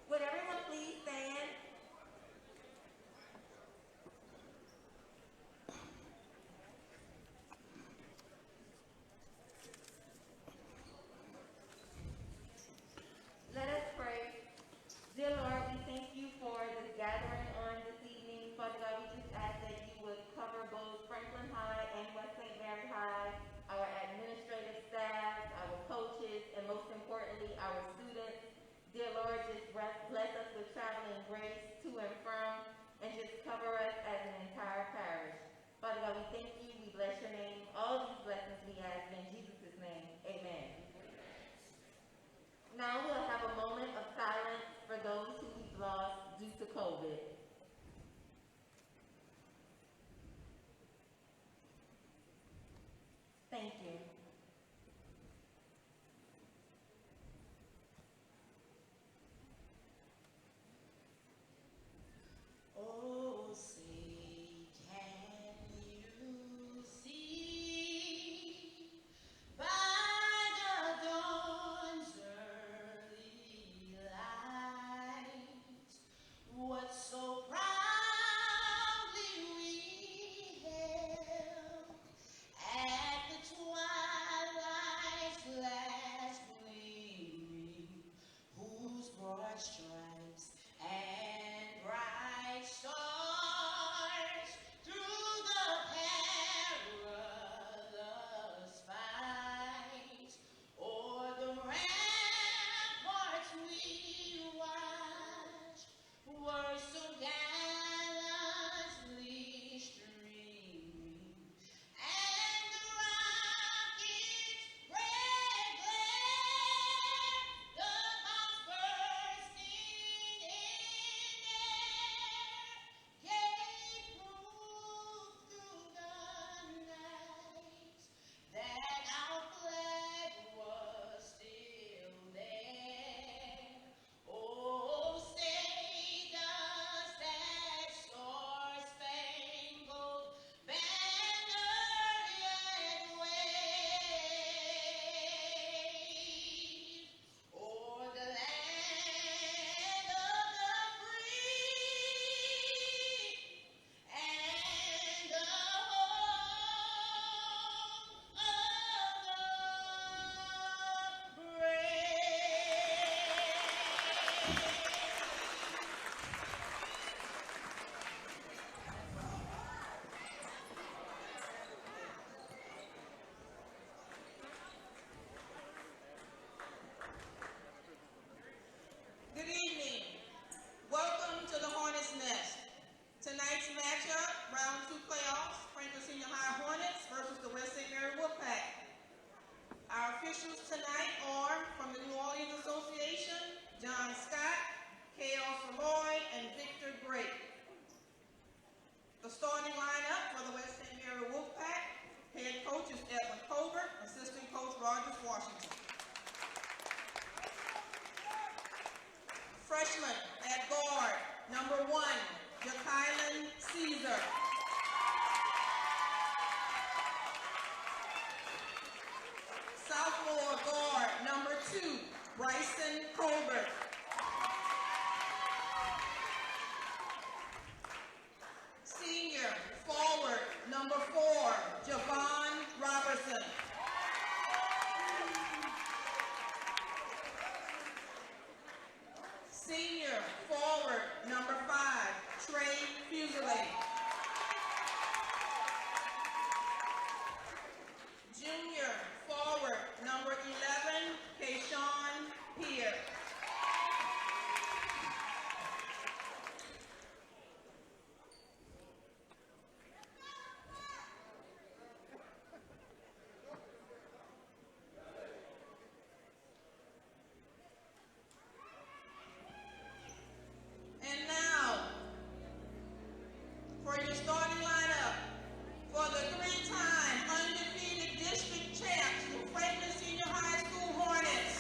Would everyone please stand? Let us pray. Dear Lord, we thank you for this gathering on this evening. Father God, we just ask that you would cover both Franklin High and West St. Mary High, our administrative staff, our coaches, and most importantly, our students. Dear Lord, just bless us with traveling grace to and from, and just cover us as an entire parish. Father God, we thank you, we bless your name. All these blessings we ask in Jesus' name. Amen. Now we'll have a moment of silence for those who we've lost due to COVID. Thank you. Oh, say, can you see by the dawn's early light what so proudly we hailed at the twilight's last gleaming, whose broad stripes and bright stars through the perilous fight o'er the ramparts we watched were so gallantly streaming, and the rocket's red glare, the bombs bursting in air, gave proof through the night that our flag was still there. Oh, say does that star-spangled banner yet wave o'er the land of the free and the home of the Good evening. Welcome to the Hornets' Nest. Tonight's matchup, round 2 playoffs, Franklin Senior High Hornets versus the West St. Mary Wolfpack. Our officials tonight are from the New Orleans Association, John Scott, K.L. Savoy, and Victor Drake. The starting lineup for the West St. Mary Wolfpack: head coach is Edwin Colbert, assistant coach Rogers Washington. Freshman at guard, number 1, Jacqueline Caesar. Sophomore guard, number 2, Bryson Colbert. Senior forward, number 4, Javon Robertson. Senior forward, number 5, Trey Fusilier. Junior forward, number 11, Kayshawn Pierre. And now, for your starting lineup, for the 3-time undefeated district champs, the Franklin Senior High School Hornets.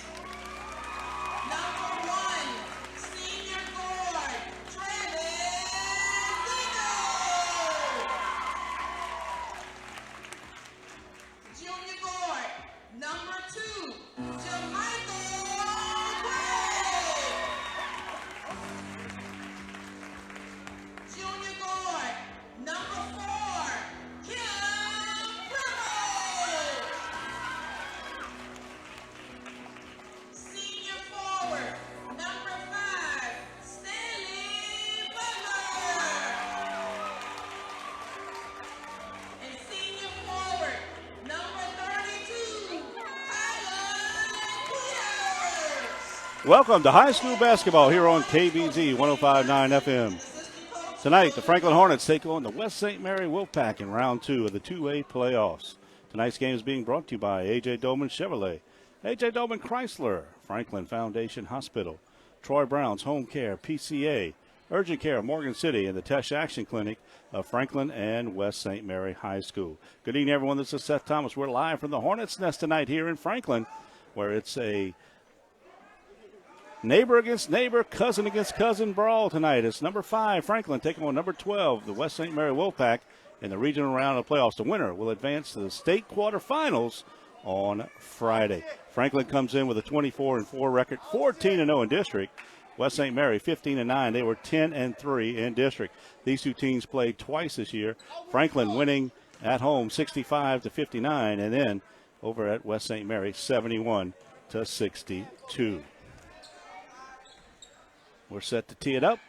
Welcome to high school basketball here on KBZ 105.9 FM. Tonight, the Franklin Hornets take on the West St. Mary Wolfpack in round 2 of the 2A playoffs. Tonight's game is being brought to you by A.J. Dolman Chevrolet, A.J. Dolman Chrysler, Franklin Foundation Hospital, Troy Brown's Home Care, PCA, Urgent Care of Morgan City, and the Tesh Action Clinic of Franklin and West St. Mary High School. Good evening, everyone. This is Seth Thomas. We're live from the Hornets' Nest tonight here in Franklin, where it's a neighbor against neighbor, cousin against cousin brawl tonight. It's number 5, Franklin, taking on number 12, the West St. Mary Wolfpack, in the regional round of playoffs. The winner will advance to the state quarterfinals on Friday. Franklin comes in with a 24-4 record, 14-0 in district. West St. Mary 15-9. They were 10-3 in district. These two teams played twice this year. Franklin winning at home 65-59, and then over at West St. Mary 71-62. We're set to tee it up.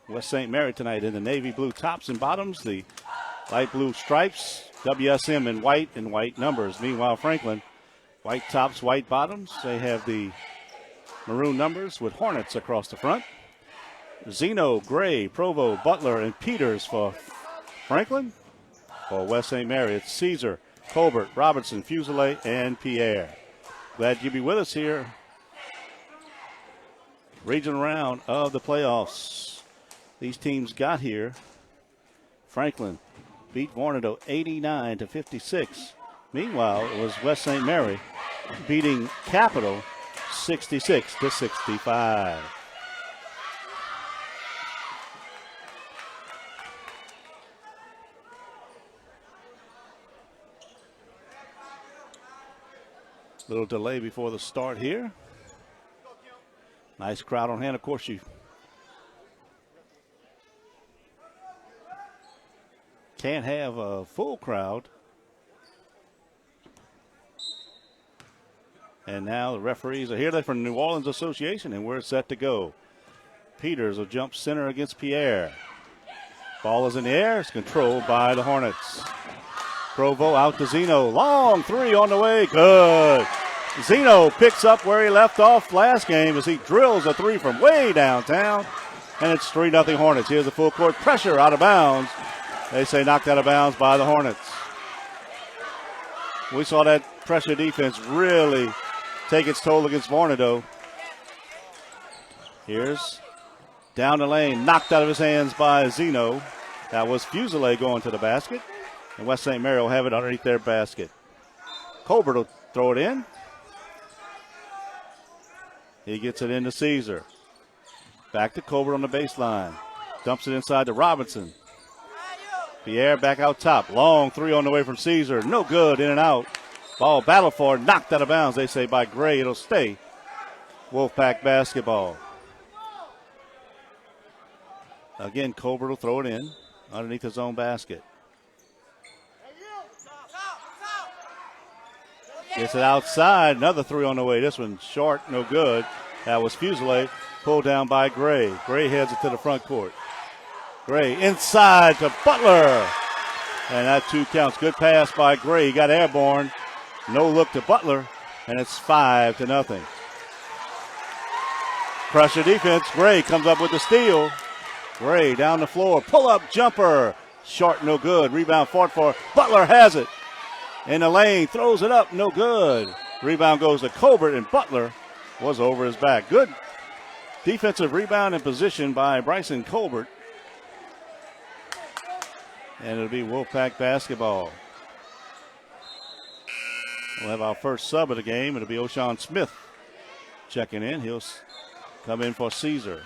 West St. Mary tonight in the navy blue tops and bottoms, the light blue stripes, WSM in white and white numbers. Meanwhile, Franklin, white tops, white bottoms. They have the maroon numbers with Hornets across the front. Zeno, Gray, Provo, Butler, and Peters for Franklin. For West St. Mary, it's Caesar, Colbert, Robinson, Fuselier, and Pierre. Glad you be with us here. Regional round of the playoffs. These teams got here. Franklin beat Vornado 89-56. Meanwhile, it was West St. Mary beating Capital 66-65. Little delay before the start here. Nice crowd on hand. Of course, you can't have a full crowd. And now the referees are here. They're from the New Orleans Association, and we're set to go. Peters will jump center against Pierre. Ball is in the air. It's controlled by the Hornets. Provo out to Zeno. Long three on the way. Good. Zeno picks up where he left off last game as he drills a three from way downtown. And it's 3-0 Hornets. Here's a full court pressure out of bounds. They say knocked out of bounds by the Hornets. We saw that pressure defense really take its toll against Vornado. Here's down the lane, knocked out of his hands by Zeno. That was Fuselier going to the basket. And West St. Mary will have it underneath their basket. Colbert will throw it in. He gets it into Caesar. Back to Colbert on the baseline. Dumps it inside to Robinson. Pierre back out top. Long three on the way from Caesar. No good, in and out. Ball battled for, knocked out of bounds, they say, by Gray. It'll stay Wolfpack basketball. Again, Colbert will throw it in underneath his own basket. Gets it outside. Another three on the way. This one short, no good. That was Fuselier. Pulled down by Gray. Gray heads it to the front court. Gray inside to Butler. And that 2 counts. Good pass by Gray. He got airborne. No look to Butler. And it's 5-0. Pressure defense. Gray comes up with the steal. Gray down the floor. Pull up jumper. Short, no good. Rebound fought for. Butler has it. In the lane, throws it up, no good. Rebound goes to Colbert, and Butler was over his back. Good defensive rebound and position by Bryson Colbert. And it'll be Wolfpack basketball. We'll have our first sub of the game. It'll be O'Shawn Smith checking in. He'll come in for Caesar.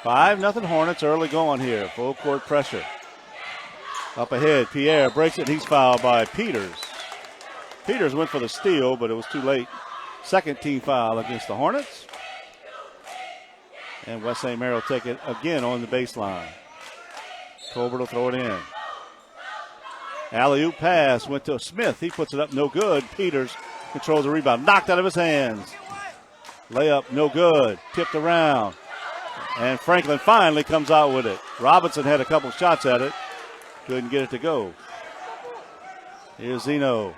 5-0 Hornets early going here. Full court pressure. Up ahead, Pierre breaks it. He's fouled by Peters. Peters went for the steal, but it was too late. Second team foul against the Hornets. And West St. Mary will take it again on the baseline. Colbert will throw it in. Alley-oop pass went to Smith. He puts it up, no good. Peters controls the rebound. Knocked out of his hands. Layup, no good. Tipped around. And Franklin finally comes out with it. Robinson had a couple shots at it. Couldn't get it to go. Here's Zeno.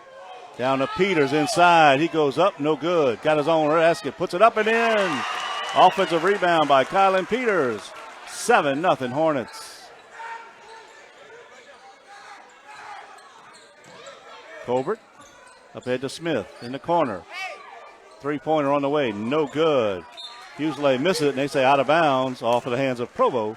Down to Peters inside. He goes up, no good. Got his own basket, puts it up and in. Offensive rebound by Kylan Peters. 7-0 Hornets. Colbert up ahead to Smith in the corner. Three-pointer on the way, no good. Fuselier misses it, and they say out of bounds, off of the hands of Provo.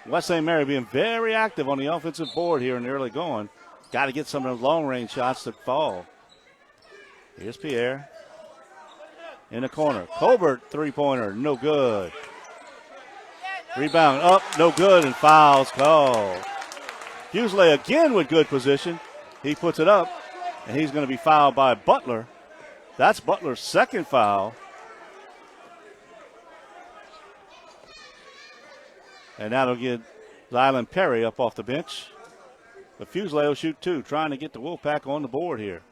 West St. Mary being very active on the offensive board here in the early going. Got to get some of those long-range shots to fall. Here's Pierre in the corner. Colbert, three-pointer, no good. Rebound up, no good, and fouls called. Fuselier again with good position. He puts it up, and he's going to be fouled by Butler. That's Butler's second foul. And that'll get Zylan Perry up off the bench. But Fuselier will shoot two, trying to get the Wolfpack on the board here.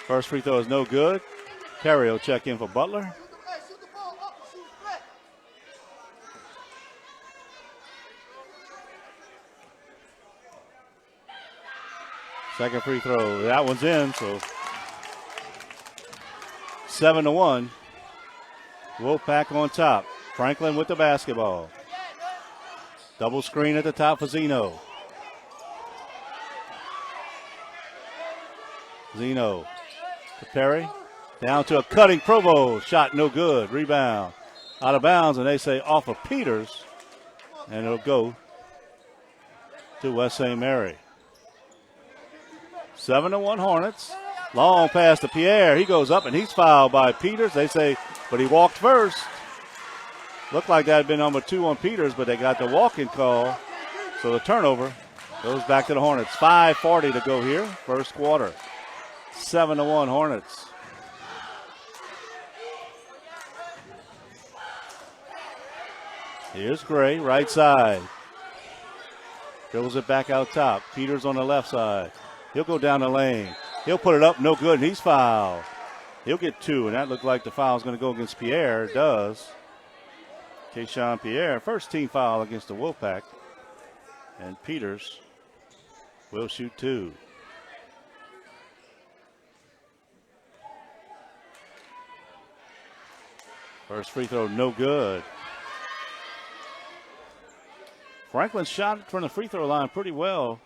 First free throw is no good. Perry will check in for Butler. Second free throw, that one's in, so 7-1. Wolfpack on top. Franklin with the basketball. Double screen at the top for Zeno. Zeno to Perry. Down to a cutting Provo. Shot no good. Rebound. Out of bounds, and they say off of Peters. And it'll go to West St. Mary. 7-1 Hornets. Long pass to Pierre. He goes up and he's fouled by Peters. They say, but he walked first. Looked like that had been number 2 on Peters, but they got the walk-in call. So the turnover goes back to the Hornets. 5:40 to go here, first quarter. 7-1 Hornets. Here's Gray, right side. Dribbles it back out top. Peters on the left side. He'll go down the lane. He'll put it up, no good, and he's fouled. He'll get 2, and that looked like the foul is going to go against Pierre. It does. Keyshawn Pierre, first team foul against the Wolfpack. And Peters will shoot 2. First free throw, no good. Franklin shot from the free throw line pretty well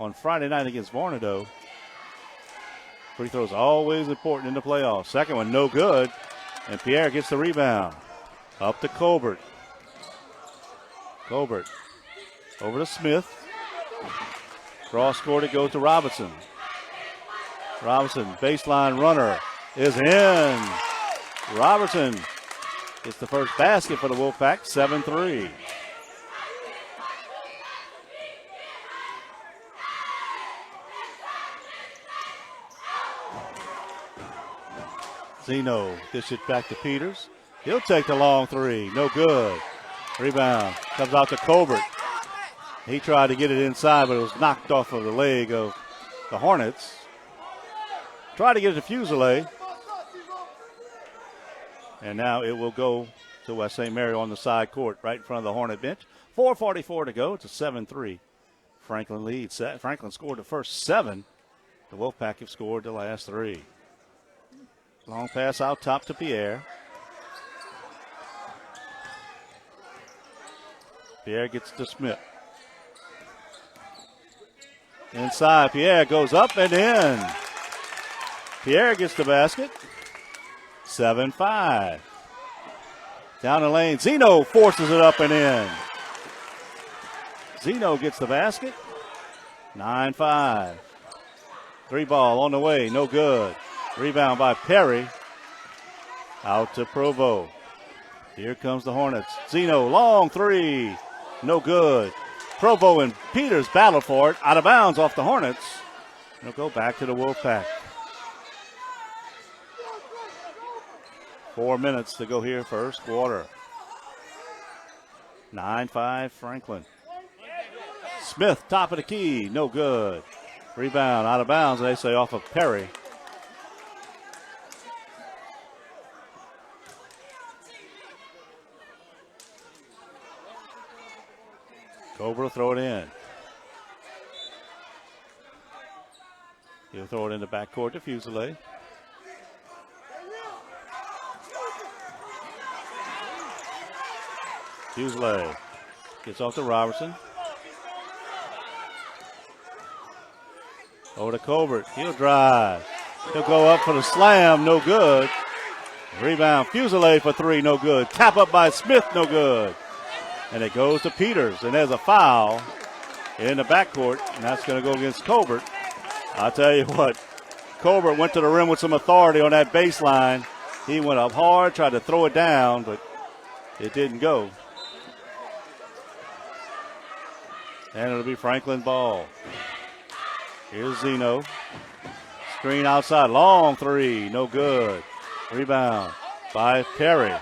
on Friday night against Vornado. Free throws always important in the playoffs. Second one, no good. And Pierre gets the rebound. Up to Colbert. Colbert over to Smith. Cross court, it goes to Robinson. Robinson, baseline runner, is in. Robertson gets the first basket for the Wolfpack, 7-3. Zeno dish it back to Peters. He'll take the long three. No good. Rebound. Comes out to Colbert. He tried to get it inside, but it was knocked off of the leg of the Hornets. Tried to get it to Fuselier. And now it will go to West St. Mary on the side court, right in front of the Hornet bench. 4:44 to go. It's a 7-3. Franklin leads. Franklin scored the first 7. The Wolfpack have scored the last 3. Long pass out top to Pierre. Pierre gets to Smith. Inside, Pierre goes up and in. Pierre gets the basket. 7-5. Down the lane, Zeno forces it up and in. Zeno gets the basket. 9-5. 3 ball on the way, no good. Rebound by Perry. Out to Provo. Here comes the Hornets. Zeno, long 3. No good. Provo and Peters battle for it. Out of bounds off the Hornets. It'll go back to the Wolfpack. 4 minutes to go here, first quarter. 9-5 Franklin. Smith, top of the key, no good. Rebound, out of bounds, they say off of Perry. Cobra will throw it in. He'll throw it in the backcourt to Fusilier. Fusilier gets off to Robertson. Over to Colbert. He'll drive. He'll go up for the slam. No good. Rebound. Fusilier for three. No good. Tap up by Smith. No good. And it goes to Peters. And there's a foul in the backcourt. And that's going to go against Colbert. I'll tell you what. Colbert went to the rim with some authority on that baseline. He went up hard, tried to throw it down, but it didn't go. And it'll be Franklin ball. Here's Zeno. Screen outside. Long three. No good. Rebound by Perry.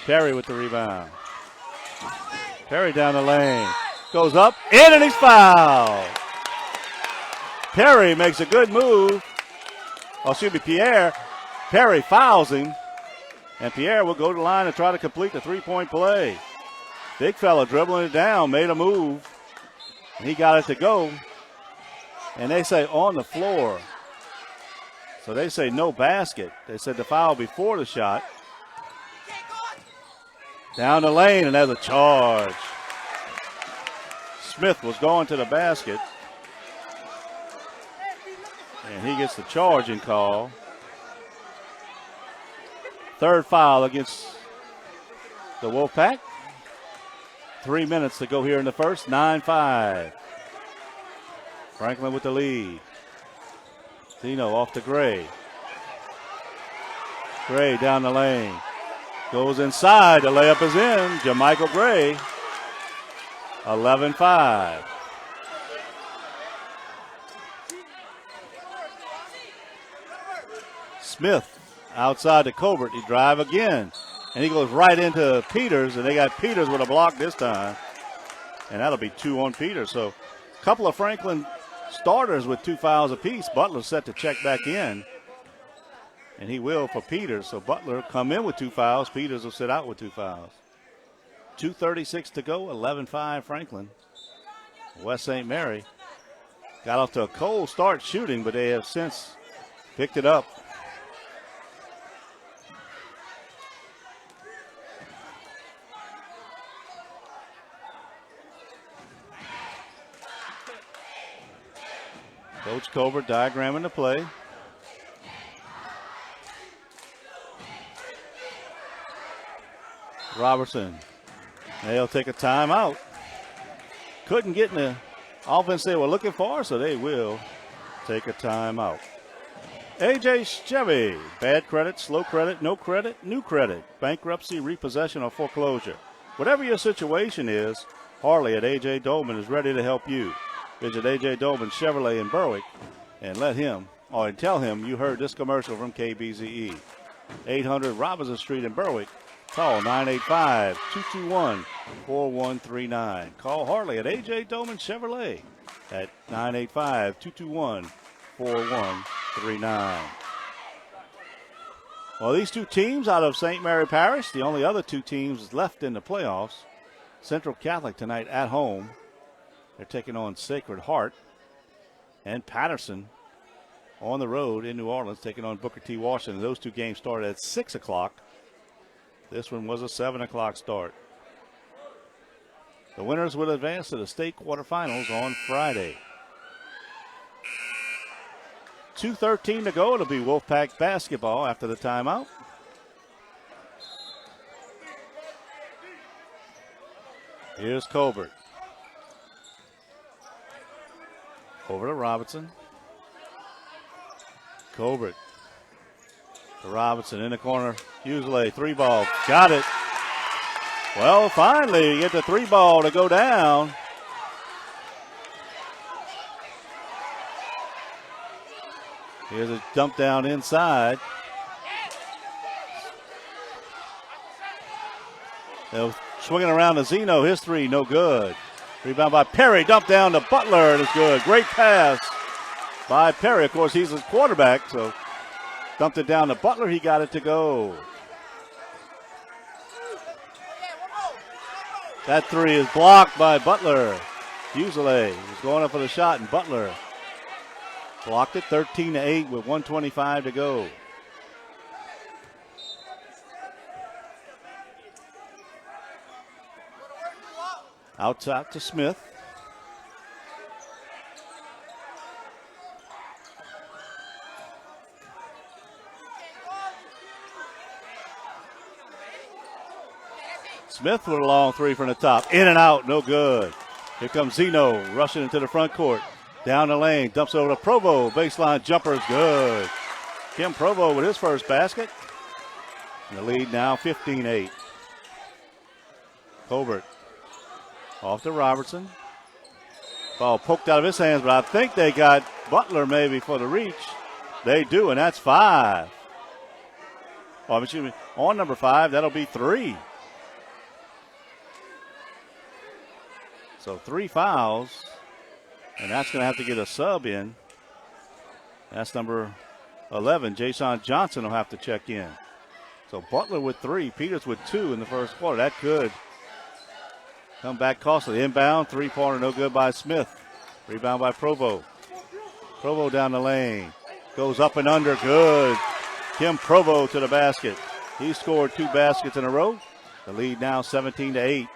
Perry with the rebound. Perry down the lane. Goes up. In and he's fouled. Perry makes a good move. Oh, excuse me, Pierre. Perry fouls him. And Pierre will go to the line and try to complete the three-point play. Big fella dribbling it down, made a move. And he got it to go. And they say on the floor. So they say no basket. They said the foul before the shot. Down the lane, and there's a charge. Smith was going to the basket. And he gets the charging call. Third foul against the Wolfpack. 3 minutes to go here in the first. 9-5. Franklin with the lead. Zeno off to Gray. Gray down the lane. Goes inside. The layup is in. Jamichael Gray. 11-5. Smith outside to Colbert. He drive again. And he goes right into Peters. And they got Peters with a block this time. And that'll be 2 on Peters. So a couple of Franklin starters with 2 fouls apiece. Butler set to check back in. And he will for Peters. So Butler come in with 2 fouls. Peters will sit out with 2 fouls. 2:36 to go. 11-5 Franklin. West St. Mary got off to a cold start shooting, but they have since picked it up. Coach Colbert diagramming the play. Robertson. They'll take a timeout. Couldn't get in the offense they were looking for, so they will take a timeout. AJ Chevy. Bad credit, slow credit, no credit, new credit. Bankruptcy, repossession, or foreclosure. Whatever your situation is, Harley at AJ Dolman is ready to help you. Visit AJ Dolman Chevrolet in Berwick and and tell him you heard this commercial from KBZE. 800 Robinson Street in Berwick. Call 985-221-4139. Call Harley at AJ Dolman Chevrolet at 985-221-4139. Well, these 2 teams out of St. Mary Parish, the only other 2 teams left in the playoffs. Central Catholic tonight at home. They're taking on Sacred Heart. And Patterson on the road in New Orleans taking on Booker T. Washington. Those 2 games started at 6 o'clock. This one was a 7 o'clock start. The winners will advance to the state quarterfinals on Friday. 2:13 to go. It'll be Wolfpack basketball after the timeout. Here's Colbert. Over to Robinson. Colbert to Robinson in the corner. Fusilier, 3-ball. Got it. Well, finally, you get the 3-ball to go down. Here's a dump down inside. They're swinging around to Zeno. His 3, no good. Rebound by Perry. Dump down to Butler, and it's good. Great pass by Perry. Of course, he's his quarterback, so dumped it down to Butler. He got it to go. That three is blocked by Butler. Fuselier was going up for the shot, and Butler blocked it. 13-8 with 1:25 to go. Outside to Smith. Smith with a long three from the top. In and out, no good. Here comes Zeno rushing into the front court. Down the lane, dumps over to Provo. Baseline jumper is good. Kim Provo with his first basket. And the lead now 15-8. Colbert off to Robertson. Ball poked out of his hands, but I think they got Butler maybe for the reach. They do, and that's 5. Oh, excuse me. On number 5, that'll be 3. So 3 fouls, and that's going to have to get a sub in. That's number 11. Jason Johnson will have to check in. So Butler with 3, Peters with 2 in the first quarter. That could come back costly. Inbound, three-pointer, no good by Smith. Rebound by Provo. Provo down the lane. Goes up and under, good. Kim Provo to the basket. He scored 2 baskets in a row. The lead now 17-8.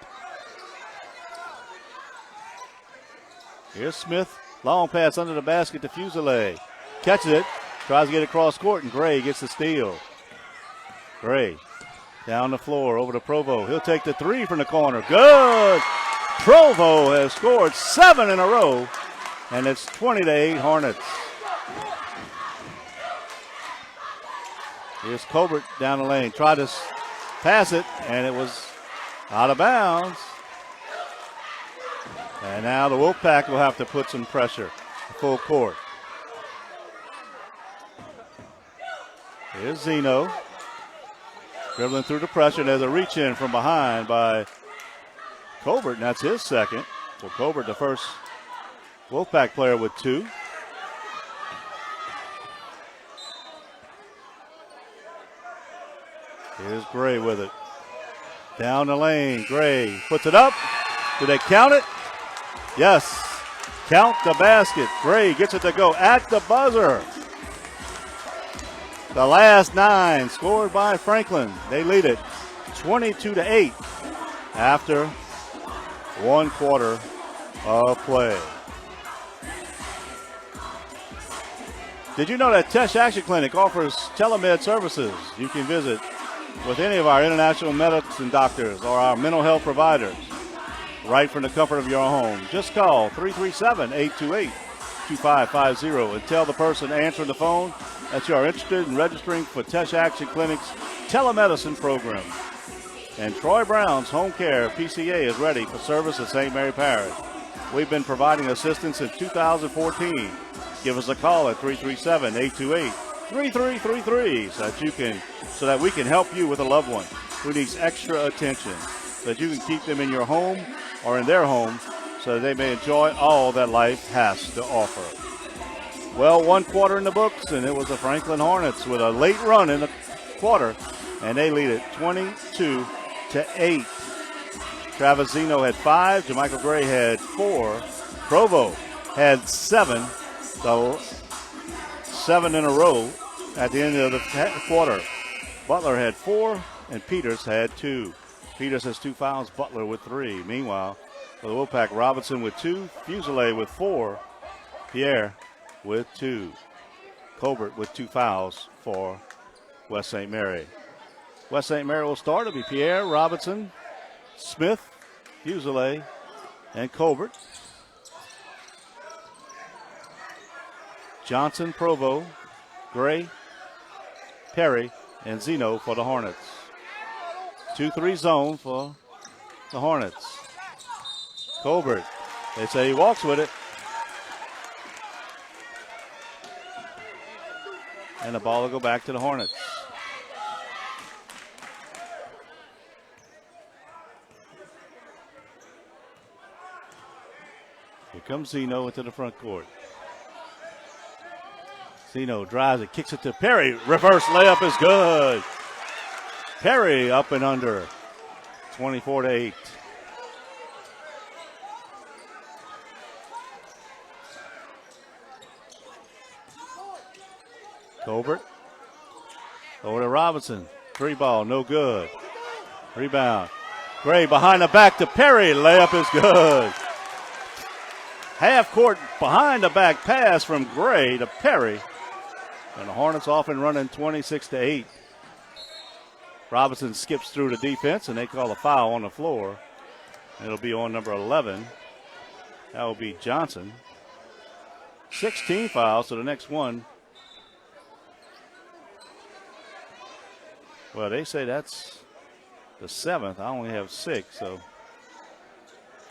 Here's Smith. Long pass under the basket to Fuselier. Catches it. Tries to get it across court, and Gray gets the steal. Gray down the floor over to Provo. He'll take the 3 from the corner. Good. Provo has scored 7 in a row, and it's 20-8 Hornets. Here's Colbert down the lane. Tried to pass it, and it was out of bounds. And now the Wolfpack will have to put some pressure. Full court. Here's Zeno. Dribbling through the pressure. There's a reach in from behind by Colbert, and that's his second. So Colbert, the first Wolfpack player with 2. Here's Gray with it. Down the lane. Gray puts it up. Do they count it? Yes. Count the basket. Gray gets it to go at the buzzer. The last 9 scored by Franklin. They lead it 22-8 after 1 quarter of play. Did you know that Tesh Action Clinic offers telemed services? You can visit with any of our international medicine doctors or our mental health providers right from the comfort of your home. Just call 337-828-2550 and tell the person answering the phone that you are interested in registering for Tesh Action Clinic's telemedicine program. And Troy Brown's Home Care PCA is ready for service at St. Mary Parish. We've been providing assistance since 2014. Give us a call at 337-828-3333 so that we can help you with a loved one who needs extra attention, so that you can keep them in your home or in their home so that they may enjoy all that life has to offer. Well, 1 quarter in the books, and it was the Franklin Hornets with a late run in the quarter, and they lead it 22-8. Travis Zeno had 5. JaMychal Gray had 4. Provo had 7. So 7 in a row at the end of the quarter. Butler had 4, and Peters had 2. Peters has 2 fouls, Butler with 3. Meanwhile, for the Wolfpack, Robinson with 2, Fuselier with 4, Pierre with 2. Colbert with 2 fouls for West St. Mary. West St. Mary will start. It'll be Pierre, Robinson, Smith, Fuselier, and Colbert. Johnson, Provo, Gray, Perry, and Zeno for the Hornets. 2-3 zone for the Hornets. Colbert, they say he walks with it. And the ball will go back to the Hornets. Here comes Zeno into the front court. Zeno drives it, kicks it to Perry. Reverse layup is good. Perry up and under. 24-8. Colbert. Over to Robinson. 3-ball, no good. Rebound. Gray behind the back to Perry. Layup is good. Half court behind the back pass from Gray to Perry. And the Hornets off and running 26-8. Robinson skips through the defense and they call a foul on the floor. It'll be on number 11. That will be Johnson. 16 fouls, so the next one. Well, they say that's the 7th. I only have 6, so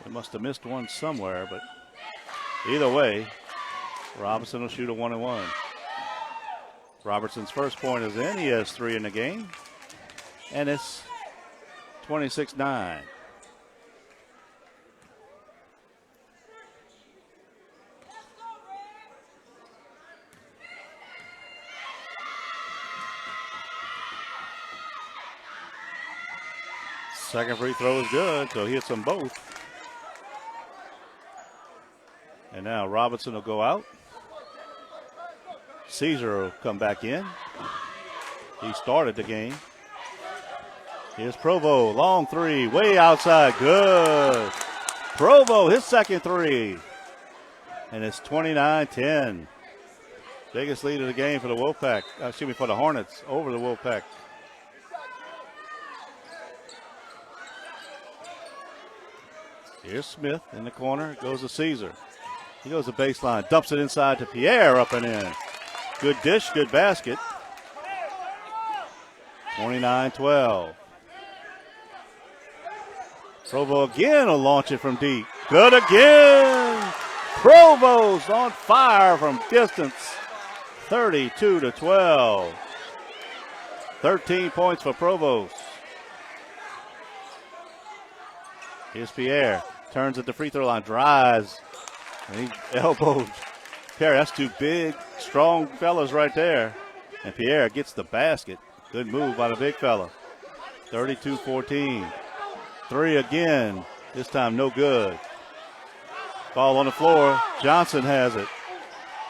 they must have missed one somewhere. But either way, Robinson will shoot a 1-and-1. Robertson's first point is in. He has 3 in the game. And it's 26-9. Second free throw is good, so he hits them both. And now Robinson will go out. Caesar will come back in. He started the game. Here's Provo, long 3, way outside, good. Provo, his second 3. And it's 29-10. Biggest lead of the game for the Wolfpack, for the Hornets over the Wolfpack. Here's Smith in the corner. Goes to Caesar. He goes to baseline. Dumps it inside to Pierre. Up and in. Good dish. Good basket. 29-12. Provo again will launch it from deep. Good again. Provo's on fire from distance. 32-12. 13 points for Provo's. Here's Pierre. Turns at the free throw line. Drives. And he elbows Pierre. That's 2 big, strong fellas right there. And Pierre gets the basket. Good move by the big fella. 32-14. 3 again. This time no good. Ball on the floor. Johnson has it.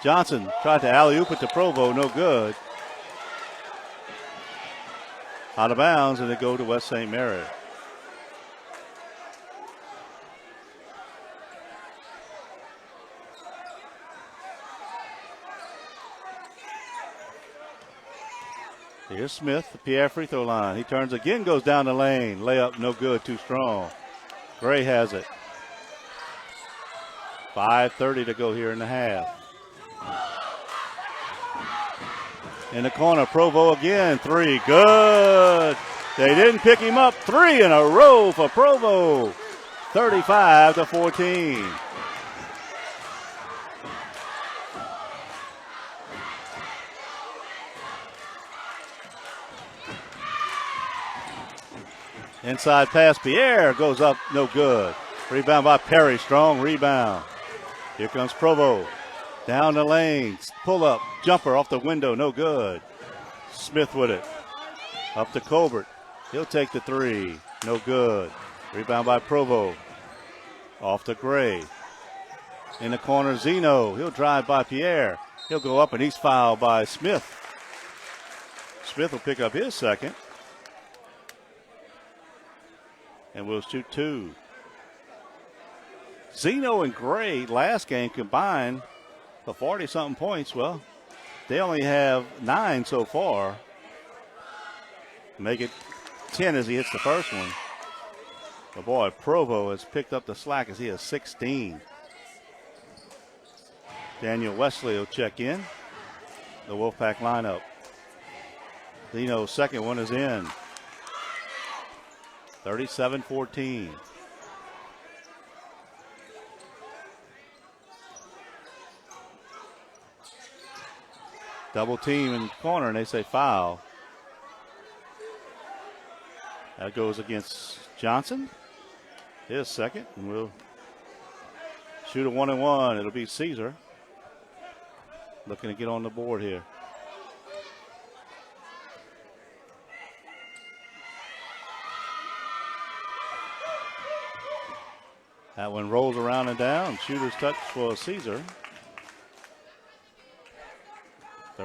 Johnson tried to alley-oop it to Provo. No good. Out of bounds, and they go to West St. Mary. Here's Smith, the Pierre free throw line. He turns again, goes down the lane. Layup, no good, too strong. Gray has it. 5:30 to go here in the half. In the corner, Provo again, 3, good. They didn't pick him up, 3 in a row for Provo. 35-14. Inside pass, Pierre goes up, no good. Rebound by Perry, strong rebound. Here comes Provo. Down the lane, pull up, jumper off the window, no good. Smith with it. Up to Colbert. He'll take the 3, no good. Rebound by Provo. Off to Gray. In the corner, Zeno. He'll drive by Pierre. He'll go up and he's fouled by Smith. Smith will pick up his second. And we'll shoot 2. Zeno and Gray last game combined for 40-something points. Well, they only have 9 so far. Make it 10 as he hits the first one. But boy, Provo has picked up the slack as he has 16. Daniel Wesley will check in. The Wolfpack lineup. Zeno's second one is in. 37-14. Double team in the corner, and they say foul. That goes against Johnson. His second, and we'll shoot a 1-and-1. It'll be Caesar. Looking to get on the board here. That one rolls around and down. Shooter's touch for Caesar.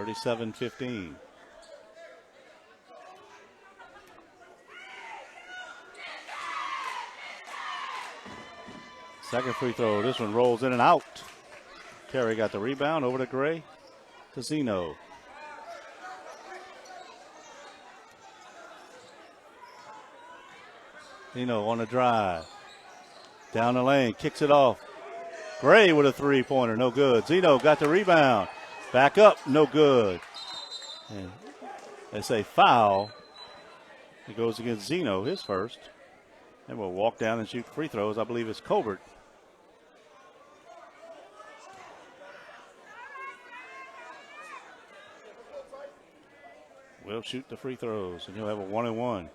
37-15. Second free throw. This one rolls in and out. Terry got the rebound over to Gray to Zeno. Zeno on the drive. Down the lane, kicks it off. Gray with a three-pointer, no good. Zeno got the rebound. Back up, no good. And they say foul. It goes against Zeno, his first. And we'll walk down and shoot free throws. I believe it's Colbert. Will shoot the free throws, and he'll have a 1-and-1.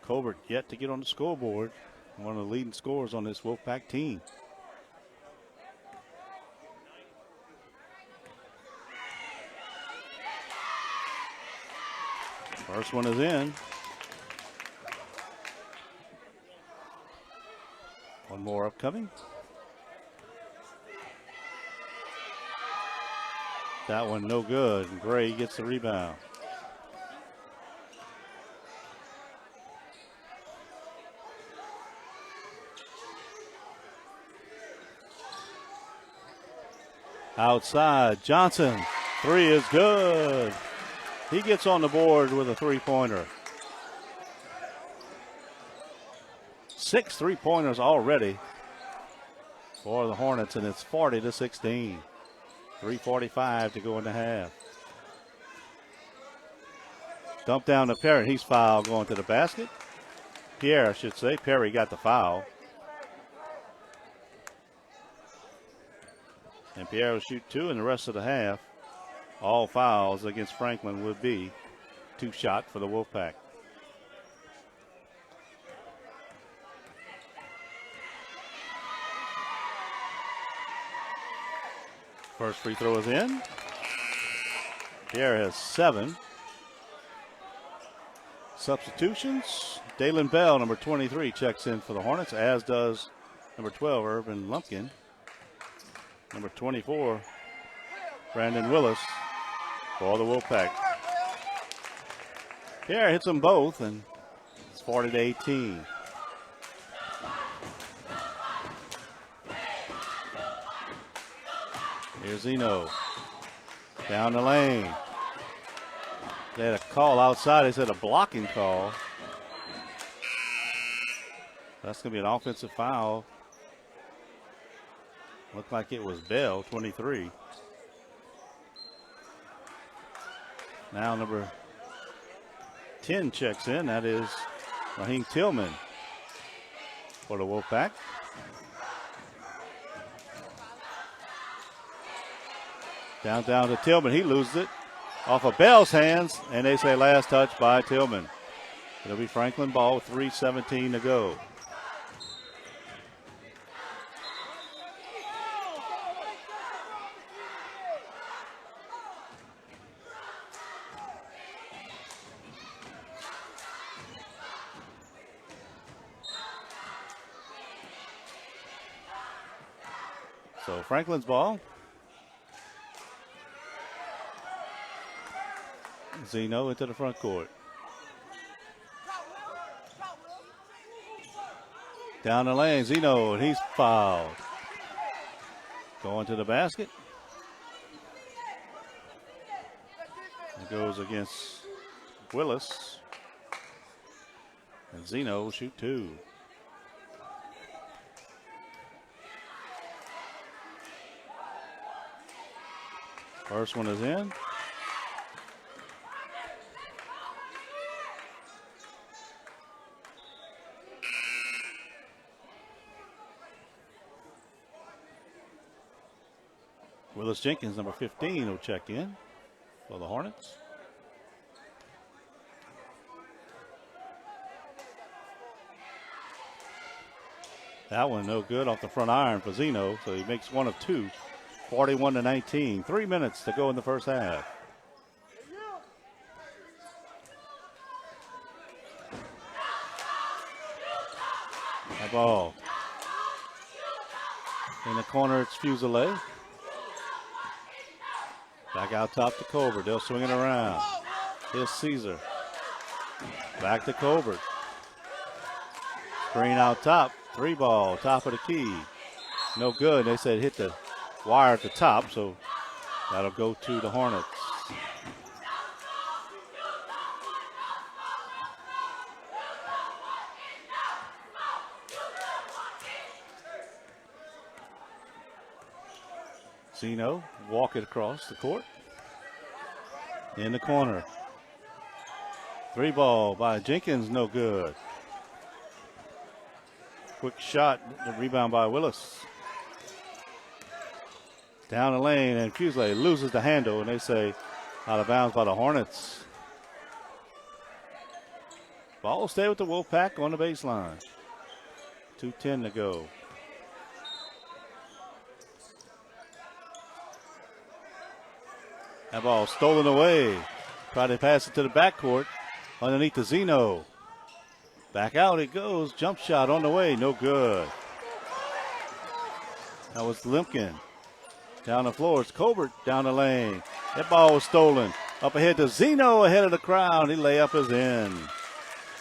Colbert yet to get on the scoreboard. One of the leading scorers on this Wolfpack team. First one is in. One more upcoming. That one no good, and Gray gets the rebound. Outside, Johnson, three is good. He gets on the board with a three-pointer. 6 3-pointers already for the Hornets, and it's 40-16. 3:45 to go in the half. Dump down to Perry. He's fouled going to the basket. Pierre, I should say. Perry got the foul. And Pierre will shoot two in the rest of the half. All fouls against Franklin would be 2-shot for the Wolfpack. First free throw is in. Pierre has 7. Substitutions. Dalen Bell, number 23, checks in for the Hornets, as does number 12, Urban Lumpkin. Number 24, Brandon Willis for the Wolfpack. Pierre hits them both, and it's 40-18. Here's Zeno. Down the lane. They had a call outside. They said a blocking call. That's going to be an offensive foul. Looked like it was Bell, 23. Now number 10 checks in. That is Raheem Tillman for the Wolfpack. Down to Tillman. He loses it off of Bell's hands, and they say last touch by Tillman. It'll be Franklin ball, 3:17 to go. So Franklin's ball. Zeno into the front court. Down the lane, Zeno, and he's fouled. Going to the basket. It goes against Willis. And Zeno will shoot two. First one is in. Willis Jenkins, number 15, will check in for the Hornets. That one no good off the front iron for Zeno, so he makes one of two. 41-19. 3 minutes to go in the first half. That ball in the corner, it's Fuselier. Back out top to Colbert. They'll swing it around. Here's Caesar. Back to Colbert. Screen out top. 3-ball, top of the key. No good. They said hit the wire at the top, so that'll go to the Hornets. Zeno walk it across the court. In the corner. 3-ball by Jenkins, no good. Quick shot, the rebound by Willis. Down the lane, and Fuselier loses the handle, and they say out of bounds by the Hornets. Ball will stay with the Wolfpack on the baseline. 2:10 to go. That ball stolen away. Try to pass it to the backcourt underneath the Zeno. Back out it goes. Jump shot on the way. No good. That was Limpkin. Down the floor. It's Colbert down the lane. That ball was stolen. Up ahead to Zeno ahead of the crowd. The layup is in.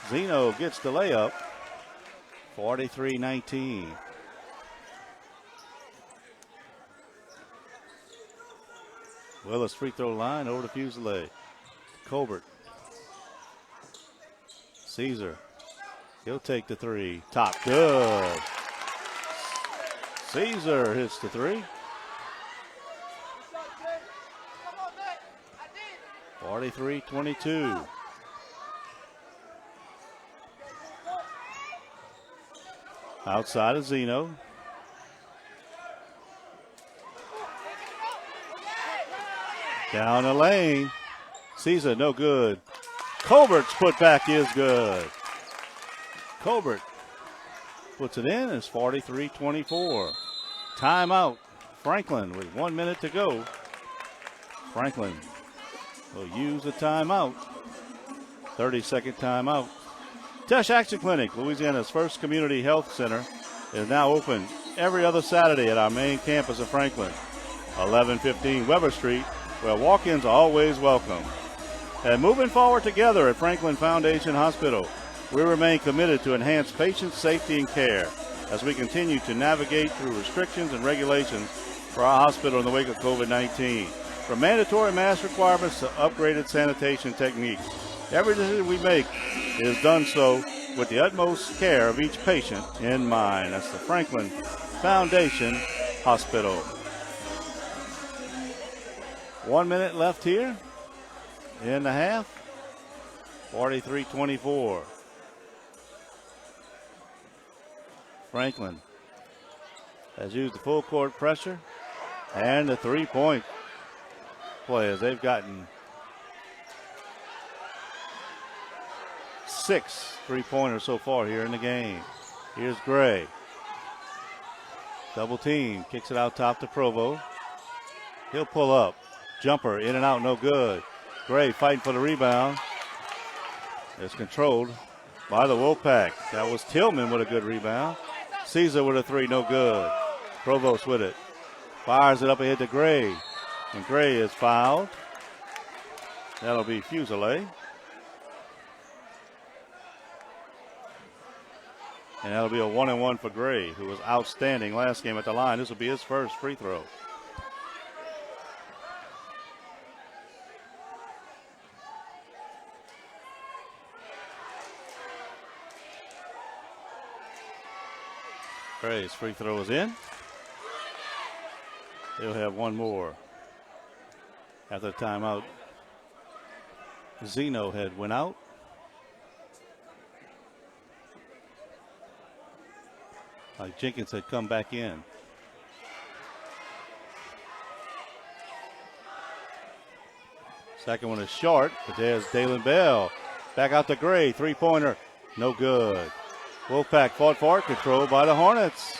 Zeno gets the layup. 43-19. Willis free throw line over to Fuselier. Colbert. Caesar. He'll take the three. Top good. Caesar hits the three. 43-22. Outside of Zeno. Down the lane. Caesar, no good. Colbert's putback is good. Colbert puts it in. It's 43-24. Timeout. Franklin with 1 minute to go. Franklin will use the timeout. 30-second timeout. Tesh Action Clinic, Louisiana's first community health center, is now open every other Saturday at our main campus of Franklin, 1115 Weber Street, where walk-ins are always welcome. And moving forward together at Franklin Foundation Hospital, we remain committed to enhance patient safety and care as we continue to navigate through restrictions and regulations for our hospital in the wake of COVID-19. From mandatory mask requirements to upgraded sanitation techniques, every decision we make is done so with the utmost care of each patient in mind. That's the Franklin Foundation Hospital. 1 minute left here in the half. 43-24. Franklin has used the full court pressure and the three-point players. They've gotten 6 three-pointers so far here in the game. Here's Gray. Double team, kicks it out top to Provo. He'll pull up. Jumper in and out, no good. Gray fighting for the rebound. It's controlled by the Wolfpack. That was Tillman with a good rebound. Caesar with a three, no good. Provost with it. Fires it up ahead to Gray. And Gray is fouled. That'll be Fuselier. And that'll be a 1-and-1 for Gray, who was outstanding last game at the line. This will be his first free throw. Gray's free throw is in. He'll have one more. After the timeout, Zeno had went out. Jenkins had come back in. Second one is short, but there's Dalen Bell. Back out to Gray, three-pointer, no good. Wolfpack fought for it, controlled by the Hornets.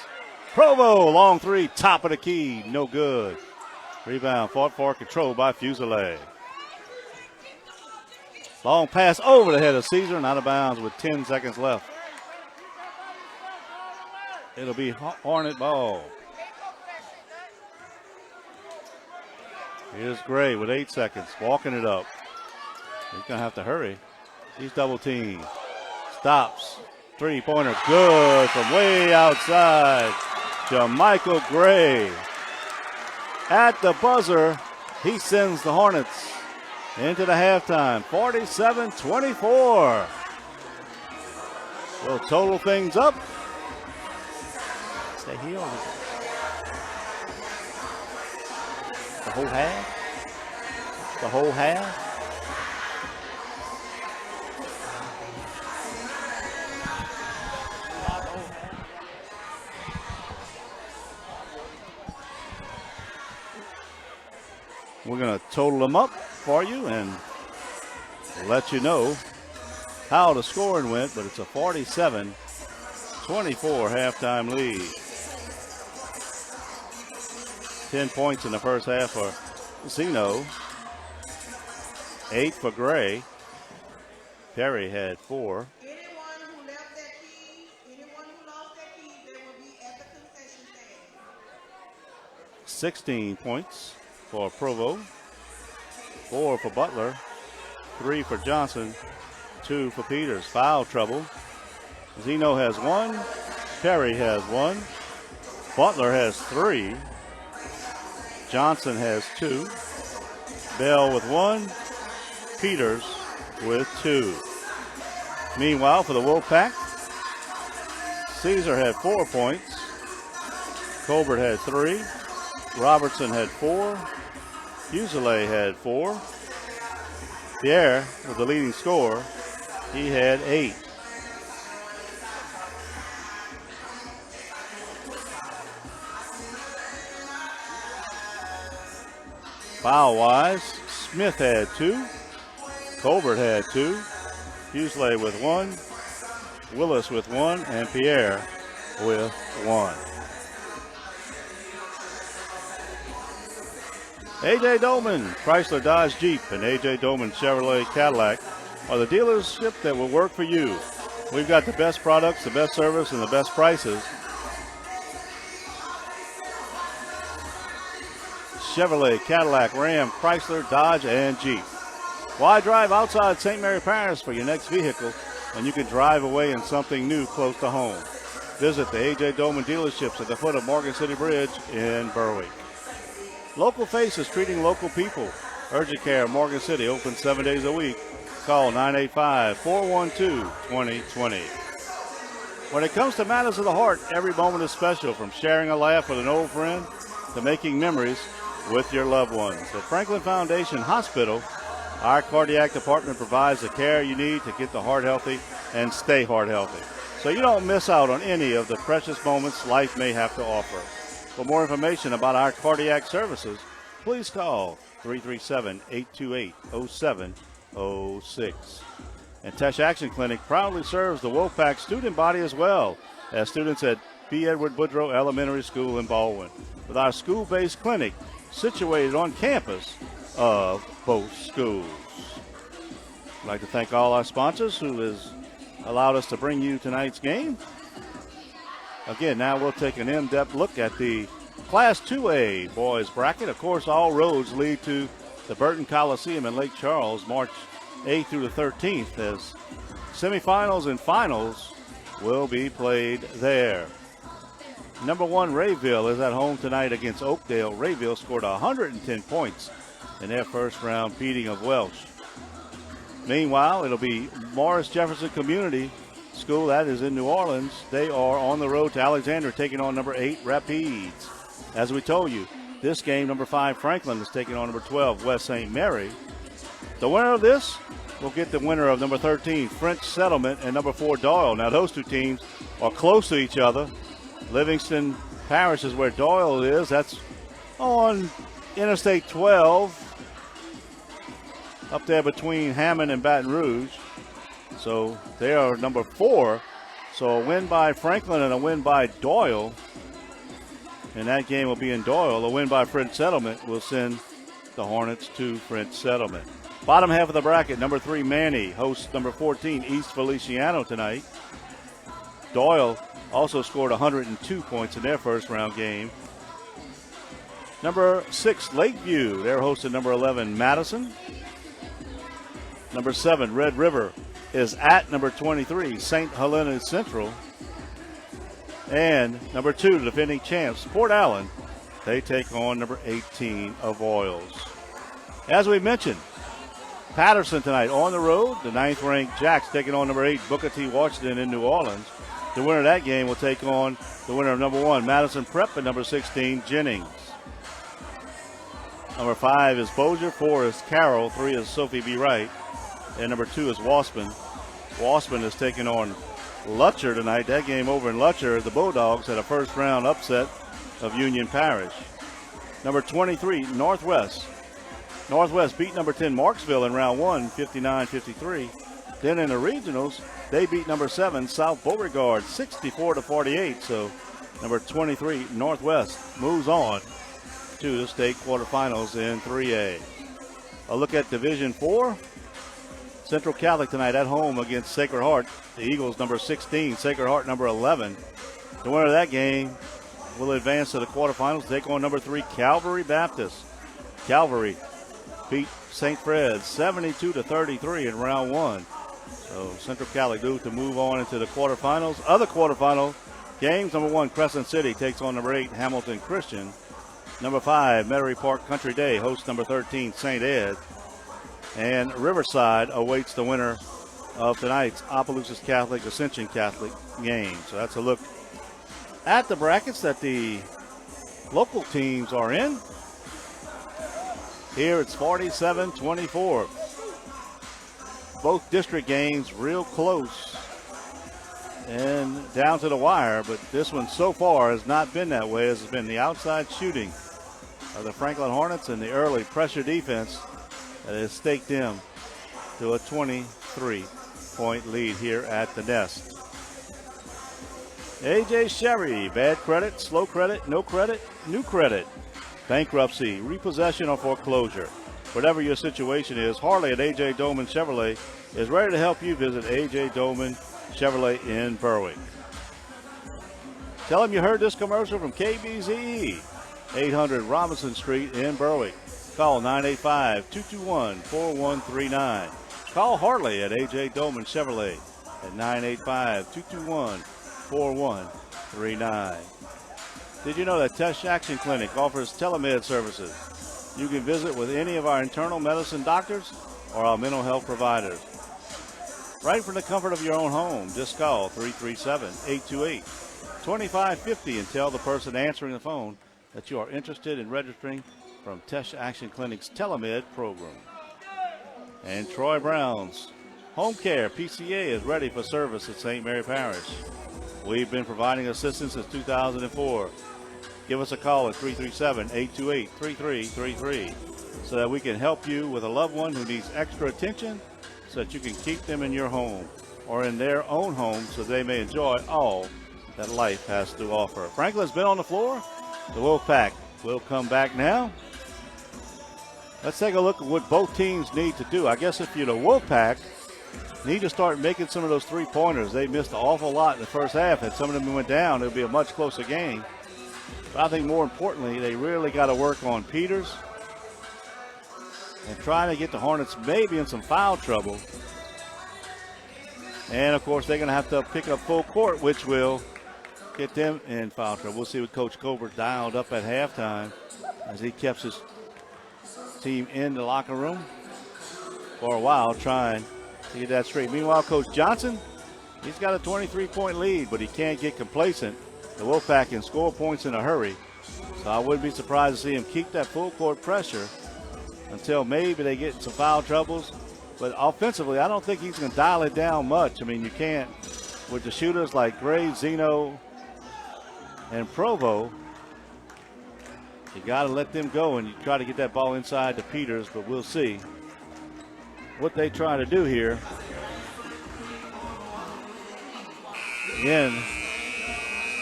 Provo, long three, top of the key, no good. Rebound, fought for, controlled by Fuselier. Long pass over the head of Caesar and out of bounds with 10 seconds left. It'll be Hornet ball. Here's Gray with 8 seconds, walking it up. He's going to have to hurry. He's double teamed. Stops. Three-pointer good from way outside. Jermichael Gray. At the buzzer, he sends the Hornets into the halftime, 47-24. We'll total things up. Stay here. The whole half. The whole half. We're going to total them up for you and let you know how the scoring went, but it's a 47-24 halftime lead. 10 points in the first half for Zeno. 8 for Gray. Perry had 4. Anyone who left their keys, anyone who lost their keys, they will be at the concession stand. 16 points for Provo. 4 for Butler. 3 for Johnson. 2 for Peters. Foul trouble. Zeno has 1. Perry has 1. Butler has 3. Johnson has 2. Bell with 1. Peters with 2. Meanwhile, for the Wolfpack, Caesar had 4 points. Colbert had 3. Robertson had 4. Fuselier had 4. Pierre was the leading scorer. He had 8. Foul-wise, Smith had 2. Colbert had 2. Fuselier with 1. Willis with 1. And Pierre with 1. A.J. Dolman, Chrysler Dodge Jeep, and A.J. Dolman Chevrolet Cadillac are the dealership that will work for you. We've got the best products, the best service, and the best prices. Chevrolet, Cadillac, Ram, Chrysler, Dodge, and Jeep. Why drive outside St. Mary Parish for your next vehicle when you can drive away in something new close to home? Visit the A.J. Dolman dealerships at the foot of Morgan City Bridge in Berwick. Local Faces treating local people. Urgent Care Morgan City open 7 days a week. Call 985-412-2020. When it comes to matters of the heart, every moment is special, from sharing a laugh with an old friend to making memories with your loved ones. At Franklin Foundation Hospital, our cardiac department provides the care you need to get the heart healthy and stay heart healthy, so you don't miss out on any of the precious moments life may have to offer. For more information about our cardiac services, please call 337-828-0706. And Tesh Action Clinic proudly serves the Wolfpack student body as well as students at B. Edward Woodrow Elementary School in Baldwin, with our school-based clinic situated on campus of both schools. I'd like to thank all our sponsors who has allowed us to bring you tonight's game. Again, now we'll take an in-depth look at the Class 2A boys bracket. Of course, all roads lead to the Burton Coliseum in Lake Charles, March 8th through the 13th, as semifinals and finals will be played there. Number 1, Rayville is at home tonight against Oakdale. Rayville scored 110 points in their first round beating of Welsh. Meanwhile, it'll be Morris Jefferson Community School, that is in New Orleans. They are on the road to Alexander, taking on number 8, Rapides. As we told you, this game, number 5, Franklin, is taking on number 12, West St. Mary. The winner of this will get the winner of number 13, French Settlement, and number 4, Doyle. Now, those two teams are close to each other. Livingston Parish is where Doyle is. That's on Interstate 12, up there between Hammond and Baton Rouge. So they are number 4. So a win by Franklin and a win by Doyle, and that game will be in Doyle. A win by French Settlement will send the Hornets to French Settlement. Bottom half of the bracket, number 3, Manny hosts number 14, East Feliciano tonight. Doyle also scored 102 points in their first round game. Number 6, Lakeview. They're hosting number 11, Madison. Number 7, Red River is at number 23, St. Helena Central. And number 2, defending champs, Port Allen. They take on number 18, Avoyelles. As we mentioned, Patterson tonight on the road. The 9th-ranked Jacks taking on number 8, Booker T. Washington in New Orleans. The winner of that game will take on the winner of number 1, Madison Prep, and number 16, Jennings. Number 5 is Bossier, 4 is Carroll, 3 is Sophie B. Wright, and number 2 is Waspin. Waspin is taking on Lutcher tonight. That game over in Lutcher, the Bulldogs had a first-round upset of Union Parish. Number 23, Northwest. Northwest beat number 10, Marksville, in round 1, 59-53. Then in the regionals, they beat number 7, South Beauregard, 64-48. So number 23, Northwest, moves on to the state quarterfinals in 3A. A look at Division 4. Central Catholic tonight at home against Sacred Heart. The Eagles, number 16, Sacred Heart, number 11. The winner of that game will advance to the quarterfinals, take on number 3, Calvary Baptist. Calvary beat St. Fred's 72-33 in round 1. So Central Catholic due to move on into the quarterfinals. Other quarterfinal games, number 1, Crescent City takes on number 8, Hamilton Christian. Number 5, Metairie Park Country Day hosts number 13, St. Ed. And Riverside awaits the winner of tonight's Opelousas Catholic, Ascension Catholic game. So that's a look at the brackets that the local teams are in. Here it's 47-24. Both district games real close and down to the wire, but this one so far has not been that way, as it's been the outside shooting of the Franklin Hornets and the early pressure defense that has staked them to a 23-point lead here at the Nest. AJ Sherry, bad credit, slow credit, no credit, new credit, bankruptcy, repossession, or foreclosure. Whatever your situation is, Harley at AJ Doman Chevrolet is ready to help you. Visit AJ Doman Chevrolet in Berwick. Tell them you heard this commercial from KBZE, 800 Robinson Street in Berwick. Call 985-221-4139. Call Harley at AJ Doman Chevrolet at 985-221-4139. Did you know that Test Action Clinic offers telemed services? You can visit with any of our internal medicine doctors or our mental health providers. Right from the comfort of your own home, just call 337-828-2550 and tell the person answering the phone that you are interested in registering from Test Action Clinic's telemed program. And Troy Brown's Home Care PCA is ready for service at St. Mary Parish. We've been providing assistance since 2004. Give us a call at 337-828-3333 so that we can help you with a loved one who needs extra attention so that you can keep them in your home or in their own home so they may enjoy all that life has to offer. Franklin's been on the floor. The Wolfpack will come back now. Let's take a look at what both teams need to do. I guess if you're the Wolfpack, need to start making some of those three-pointers. They missed an awful lot in the first half. If some of them went down, it would be a much closer game. But I think more importantly, they really got to work on Peters and trying to get the Hornets maybe in some foul trouble. And, of course, they're going to have to pick up full court, which will get them in foul trouble. We'll see what Coach Colbert dialed up at halftime as he kept his team in the locker room for a while trying to get that straight. Meanwhile, Coach Johnson, he's got a 23-point lead, but he can't get complacent. The Wolfpack can score points in a hurry, so I wouldn't be surprised to see him keep that full court pressure until maybe they get in some foul troubles. But offensively, I don't think he's going to dial it down much. I mean, you can't with the shooters like Gray, Zeno, and Provo. You got to let them go, and you try to get that ball inside to Peters, but we'll see what they try to do here in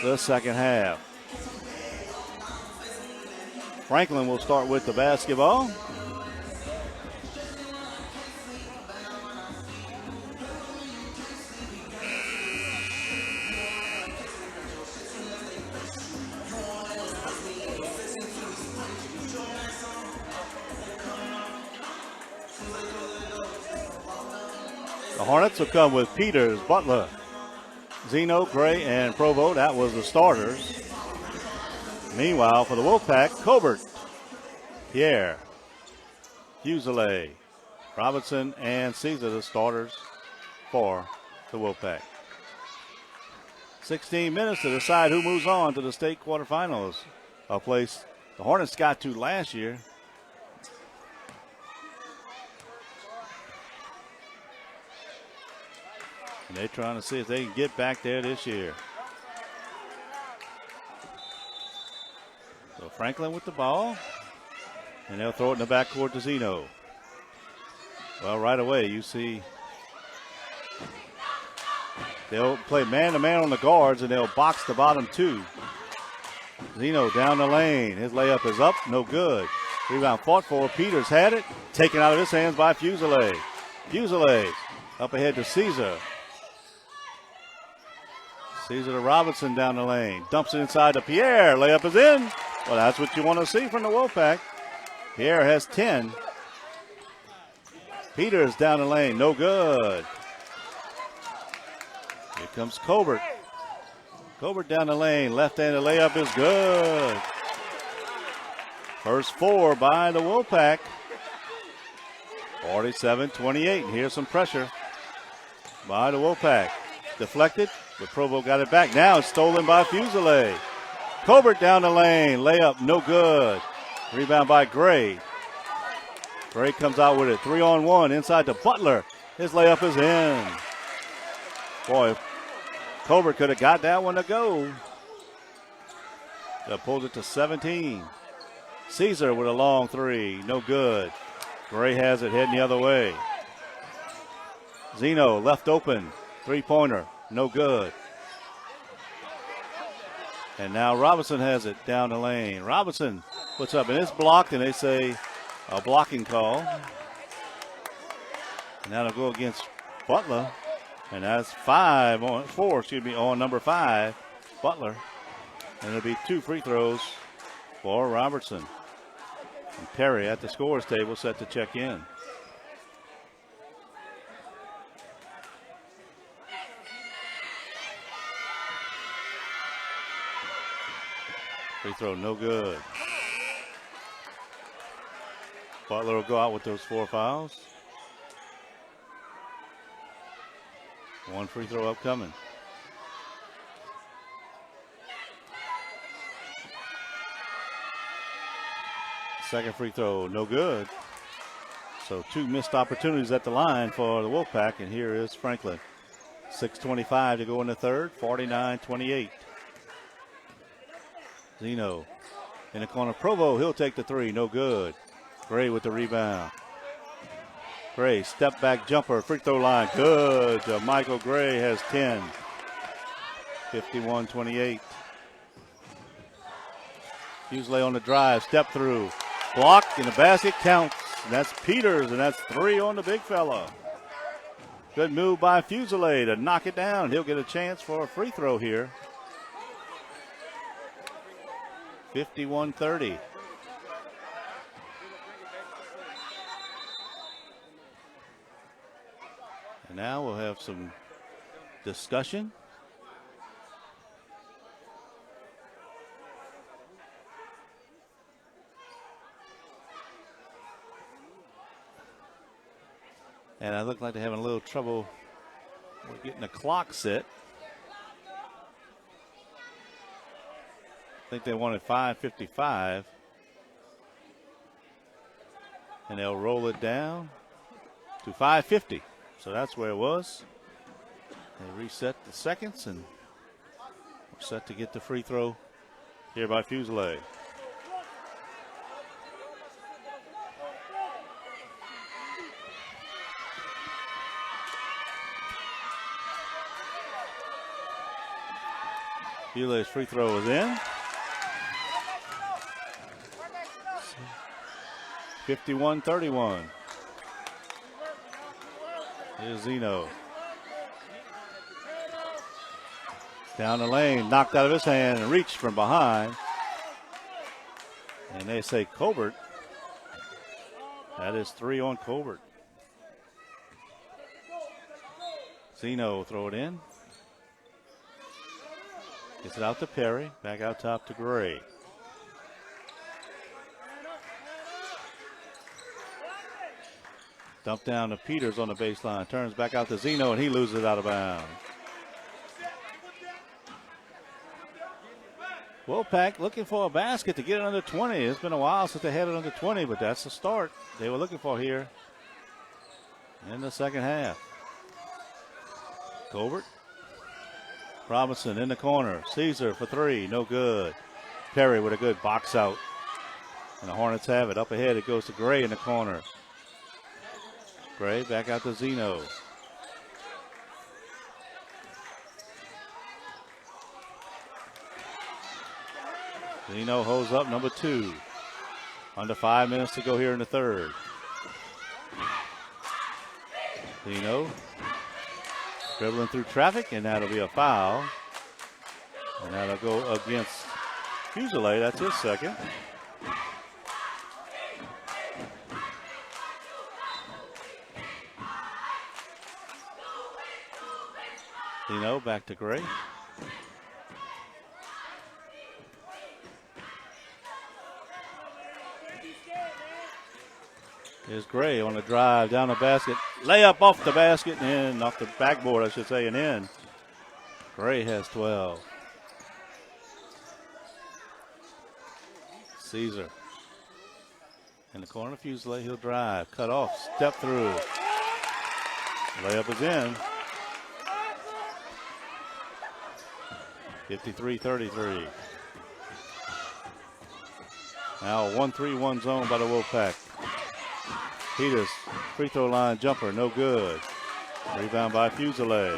the second half. Franklin will start with the basketball. Hornets will come with Peters, Butler, Zeno, Gray, and Provo. That was the starters. Meanwhile, for the Wolfpack, Colbert, Pierre, Fuselier, Robinson, and Caesar, the starters for the Wolfpack. 16 minutes to decide who moves on to the state quarterfinals, a place the Hornets got to last year. And they're trying to see if they can get back there this year. So Franklin with the ball, and they'll throw it in the backcourt to Zeno. Well, right away you see they'll play man-to-man on the guards, and they'll box the bottom two. Zeno down the lane. His layup is up, no good. Rebound fought for. Peters had it, taken out of his hands by Fuselier. Fuselier up ahead to Caesar. Caesar to Robinson down the lane. Dumps it inside to Pierre. Layup is in. Well, that's what you want to see from the Wolfpack. Pierre has 10. Peters down the lane, no good. Here comes Colbert. Colbert down the lane, left-handed layup is good. First four by the Wolfpack. 47-28, and here's some pressure by the Wolfpack. Deflected, but Provo got it back. Now it's stolen by Fuselier. Colbert down the lane, layup no good. Rebound by Gray. Gray comes out with it, 3-on-1 inside to Butler. His layup is in. Boy, Colbert could have got that one to go. That pulls it to 17. Caesar with a long three, no good. Gray has it heading the other way. Zeno left open, three-pointer, no good. And now Robinson has it down the lane. Robinson puts up, and it's blocked, and they say a blocking call. And that'll go against Butler. And that's 4 on number 5, Butler. And it'll be 2 free throws for Robertson. And Perry at the scorer's table set to check in. Free throw no good. Butler will go out with those 4 fouls. 1 free throw upcoming. Second free throw, no good. So 2 missed opportunities at the line for the Wolfpack, and here is Franklin. 6:25 to go in the third, 49-28. Zeno in the corner. Provo, he'll take the 3, no good. Gray with the rebound. Gray, step back jumper, free throw line, good. Michael Gray has 10. 51-28. Fuselier on the drive, step through. Block, and the basket counts. And that's Peters, and that's 3 on the big fella. Good move by Fuselier to knock it down. He'll get a chance for a free throw here. 51-30. And now we'll have some discussion. And I look like they're having a little trouble with getting the clock set. I think they wanted 5:55. And they'll roll it down to 5:50. So that's where it was. They reset the seconds, and we're set to get the free throw here by Fuselier. Fuselier's free throw is in. 51-31. Here's Zeno. Down the lane, knocked out of his hand and reached from behind. And they say Colbert. That is 3 on Colbert. Zeno throw it in. Gets it out to Perry. Back out top to Gray. Dump down to Peters on the baseline. Turns back out to Zeno, and he loses it out of bounds. Wolfpack looking for a basket to get it under 20. It's been a while since they had it under 20, but that's the start they were looking for here in the second half. Colbert. Robinson in the corner. Caesar for three. No good. Perry with a good box out. And the Hornets have it. Up ahead, it goes to Gray in the corner. Gray back out to Zeno. Zeno holds up number 2. Under 5 minutes to go here in the third. Zeno dribbling through traffic, and that'll be a foul. And that'll go against Fusilier. That's his second. Zeno back to Gray. Here's Gray on the drive down the basket. Layup off the basket and in, off the backboard, I should say, and in. Gray has 12. Caesar in the corner of Fusilier. He'll drive, cut off, step through. Layup is in. 53-33. Now a 1-3-1 zone by the Wolfpack. Peters, free throw line jumper, no good. Rebound by Fusilier.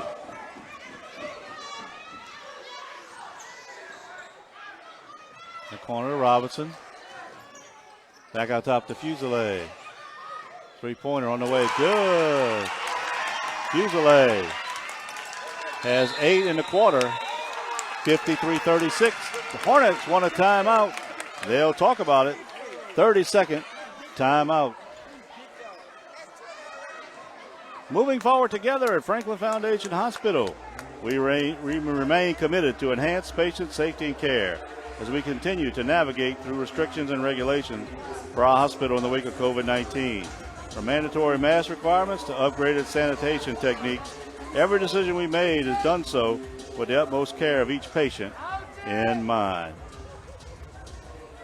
In the corner, Robinson. Back out top to Fusilier. Three-pointer on the way, good. Fusilier has 8 in the quarter. 53-36. The Hornets want a timeout. They'll talk about it. 30-second timeout. Moving forward together at Franklin Foundation Hospital, we remain committed to enhance patient safety and care as we continue to navigate through restrictions and regulations for our hospital in the wake of COVID-19. From mandatory mask requirements to upgraded sanitation techniques, every decision we made is done so with the utmost care of each patient in mind.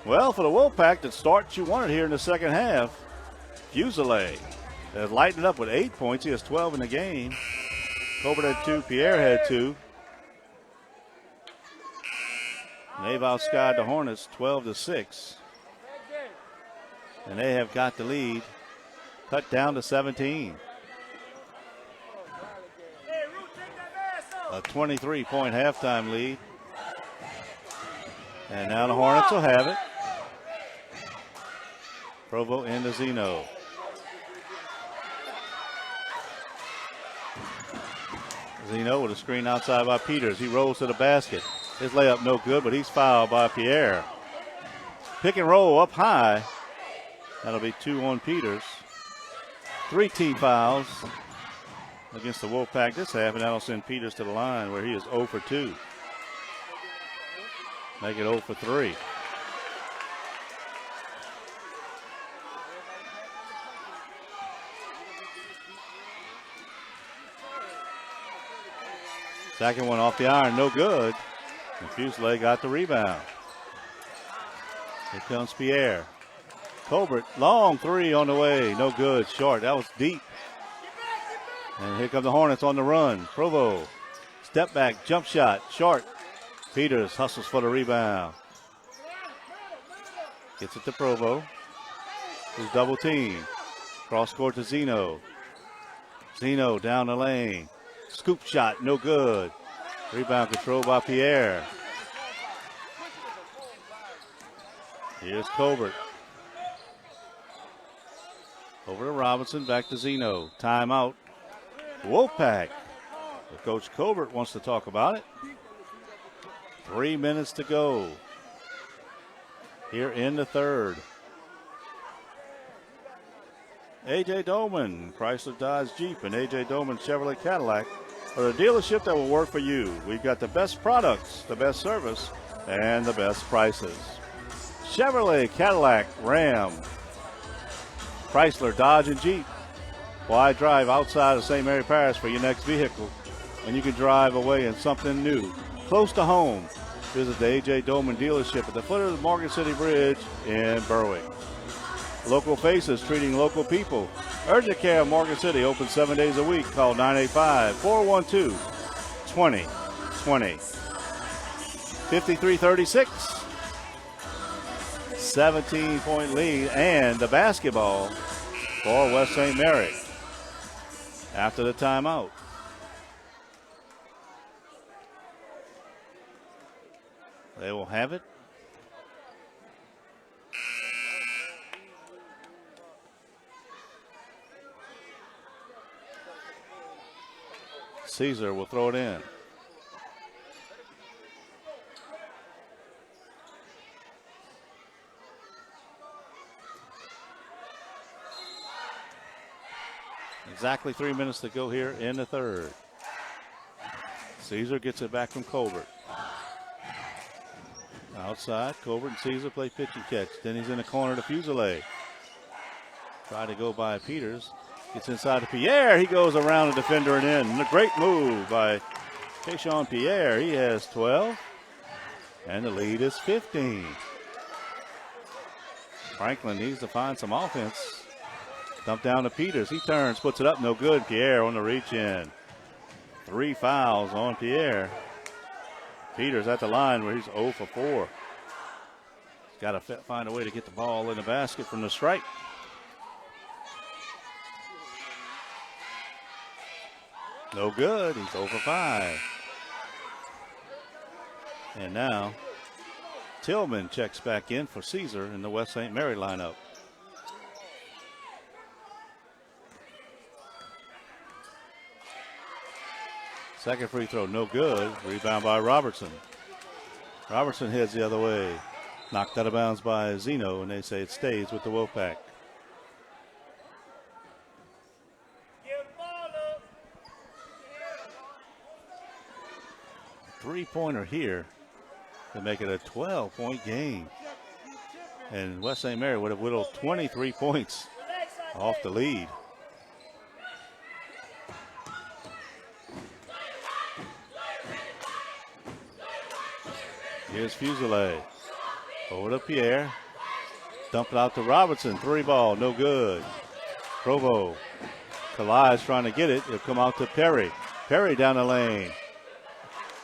Well, for the Wolfpack, the start you wanted here in the second half, Fusilier has lightened up with 8 points. He has 12 in the game. Colbert had 2, Pierre had 2. And they've outscored the Hornets 12-6. And they have got the lead cut down to 17. A 23-point halftime lead. And now the Hornets will have it. Provo into Zeno. Zeno with a screen outside by Peters. He rolls to the basket. His layup no good, but he's fouled by Pierre. Pick and roll up high. That'll be 2 on Peters. 3 team fouls against the Wolfpack this half, and that'll send Peters to the line where he is 0 for 2. Make it 0 for 3. Second one off the iron, no good. And Fusilier got the rebound. Here comes Pierre. Colbert, long 3 on the way, no good, short. That was deep. And here come the Hornets on the run. Provo, step back, jump shot, short. Peters hustles for the rebound. Gets it to Provo, who's double teamed. Cross court to Zeno. Zeno down the lane. Scoop shot, no good. Rebound controlled by Pierre. Here's Colbert. Over to Robinson, back to Zeno. Timeout. Wolfpack. Coach Colbert wants to talk about it. 3 minutes to go here in the third. A.J. Dolman, Chrysler Dodge Jeep, and A.J. Dolman Chevrolet Cadillac or a dealership that will work for you. We've got the best products, the best service, and the best prices. Chevrolet, Cadillac, Ram, Chrysler, Dodge, and Jeep. Why drive outside of St. Mary Parish for your next vehicle when you can drive away in something new, close to home? Visit the A.J. Dolman dealership at the foot of the Morgan City Bridge in Berwick. Local faces treating local people. Urgent Care of Morgan City, open 7 days a week. Call 985-412-2020. 53-36. 17-point lead, and the basketball for West St. Mary after the timeout. They will have it. Caesar will throw it in. Exactly 3 minutes to go here in the third. Caesar gets it back from Colbert. Outside, Colbert and Caesar play pitch and catch. Then he's in the corner to Fusilier. Try to go by Peters. Gets inside to Pierre. He goes around the defender and in. A great move by Keishon Pierre. He has 12. And the lead is 15. Franklin needs to find some offense. Dump down to Peters. He turns, puts it up, no good. Pierre on the reach in. 3 fouls on Pierre. Peters at the line where he's 0 for 4. He's got to find a way to get the ball in the basket from the stripe. No good. He's 0 for 5. And now Tillman checks back in for Caesar in the West St. Mary lineup. Second free throw, no good. Rebound by Robertson. Robertson heads the other way. Knocked out of bounds by Zeno, and they say it stays with the Wolfpack. Three-pointer here to make it a 12-point game. And West St. Mary would have whittled 23 points off the lead. Here's Fusilier. Over to Pierre. Dump it out to Robertson. 3-ball, no good. Provo. Kalai's trying to get it. It'll come out to Perry. Perry down the lane.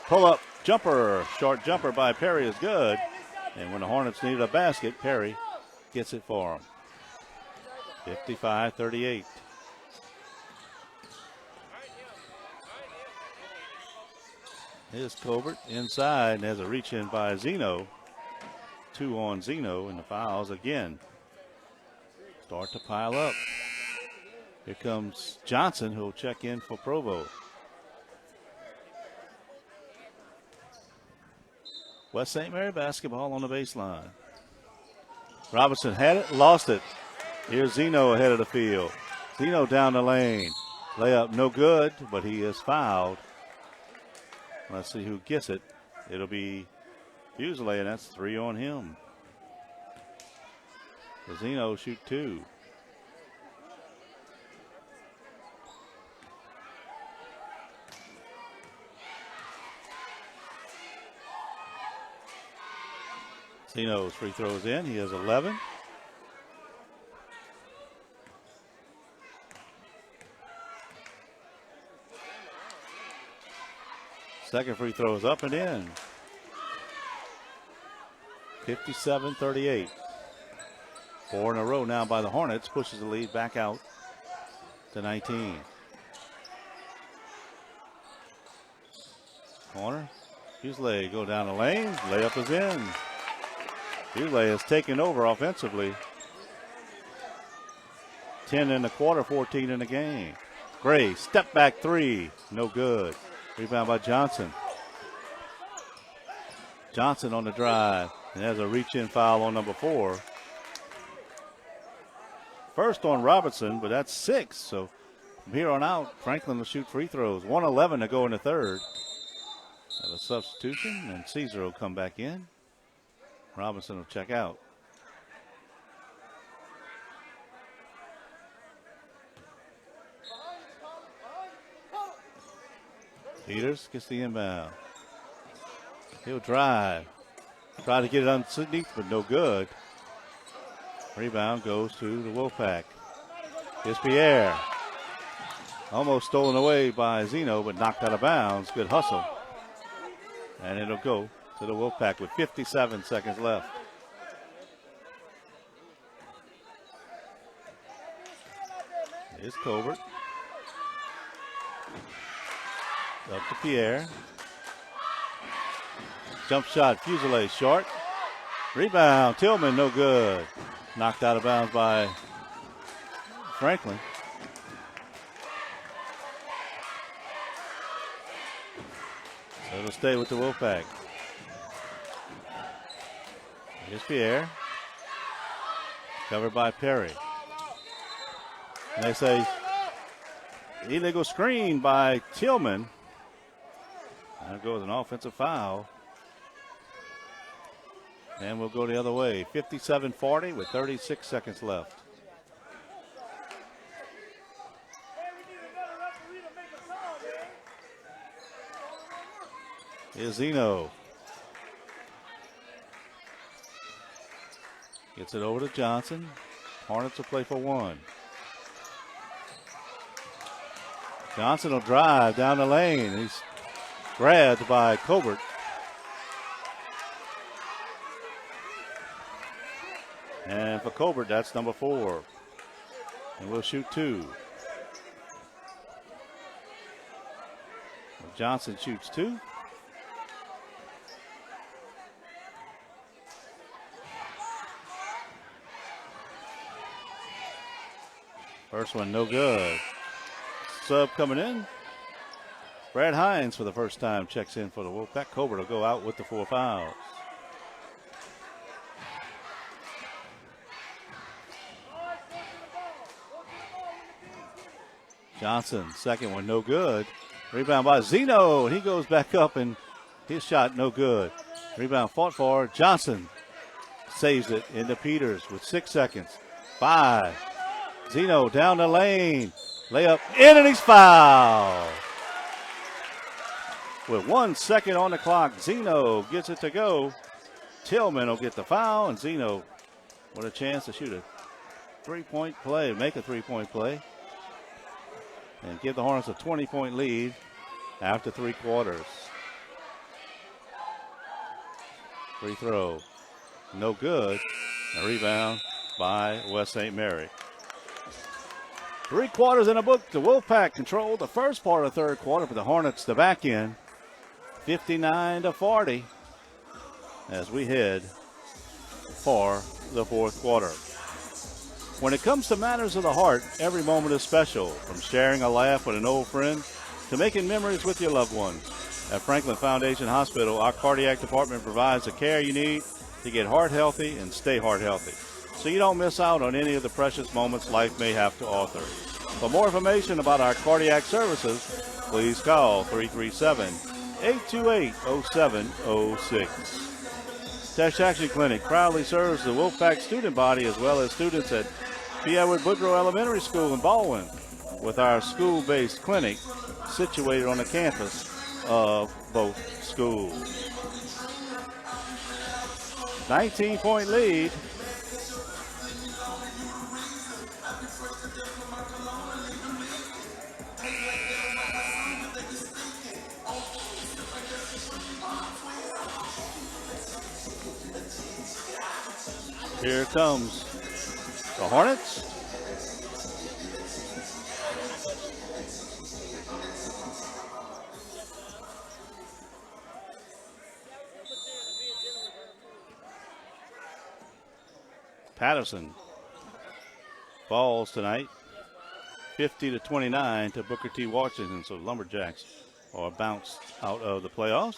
Pull up jumper. Short jumper by Perry is good. And when the Hornets needed a basket, Perry gets it for them. 55-38. Here's Colbert inside and has a reach in by Zeno. 2 on Zeno, and the fouls again start to pile up. Here comes Johnson, who will check in for Provo. West St. Mary basketball on the baseline. Robinson had it, lost it. Here's Zeno ahead of the field. Zeno down the lane. Layup no good, but he is fouled. Let's see who gets it. It'll be Fusilier, and that's 3 on him. Zeno shoot 2. Zeno's free throws in. He has 11. Second free throw is up and in. 57-38. 4 in a row now by the Hornets. Pushes the lead back out to 19. Corner. Fusilier go down the lane. Layup is in. Fusilier has taken over offensively. 10 in the quarter, 14 in the game. Gray, step back 3. No good. Rebound by Johnson. Johnson on the drive. And has a reach-in foul on number 4. First on Robertson, but that's 6. So From here on out, Franklin will shoot free throws. 1:11 to go in the third. Have a substitution, and Caesar will come back in. Robinson will check out. Peters gets the inbound. He'll drive. Try to get it underneath, but no good. Rebound goes to the Wolfpack. Here's Pierre. Almost stolen away by Zeno, but knocked out of bounds. Good hustle. And it'll go to the Wolfpack with 57 seconds left. Here's Colbert. Up to Pierre. Jump shot, Fuselier short. Rebound, Tillman, no good. Knocked out of bounds by Franklin. So it'll stay with the Wolfpack. Here's Pierre. Covered by Perry. And they say illegal screen by Tillman. There goes an offensive foul. And we'll go the other way. 57-40 with 36 seconds left. Here's Zeno. Gets it over to Johnson. Hornets will play for one. Johnson will drive down the lane. He's grabbed by Colbert. And for Colbert, that's number 4. And we'll shoot 2. Johnson shoots 2. First one, no good. Sub coming in. Brad Hines, for the first time, checks in for the Wolfpack. Colbert will go out with the 4 fouls. Johnson, second one, no good. Rebound by Zeno. He goes back up, and his shot, no good. Rebound fought for. Johnson saves it into Peters with 6 seconds. 5. Zeno down the lane. Layup in, and he's fouled. With 1 second on the clock, Zeno gets it to go. Tillman will get the foul, and Zeno with a chance to shoot a 3-point play, make a 3-point play, and give the Hornets a 20-point lead after 3 quarters. Free throw, no good. A rebound by West St. Mary. 3 quarters in the book. The Wolfpack controlled the first part of the third quarter, but the Hornets the back end, 59-40, as we head for the fourth quarter. When it comes to matters of the heart, every moment is special, from sharing a laugh with an old friend to making memories with your loved ones. At Franklin Foundation Hospital, our cardiac department provides the care you need to get heart healthy and stay heart healthy, so you don't miss out on any of the precious moments life may have to offer. For more information about our cardiac services, please call 337-828-0706. Tesh Action Clinic proudly serves the Wolfpack student body as well as students at P. Edward Boudreaux Elementary School in Baldwin, with our school-based clinic situated on the campus of both schools. 19-point lead. Here comes the Hornets. Patterson falls tonight, 50-29 to Booker T. Washington. So Lumberjacks are bounced out of the playoffs.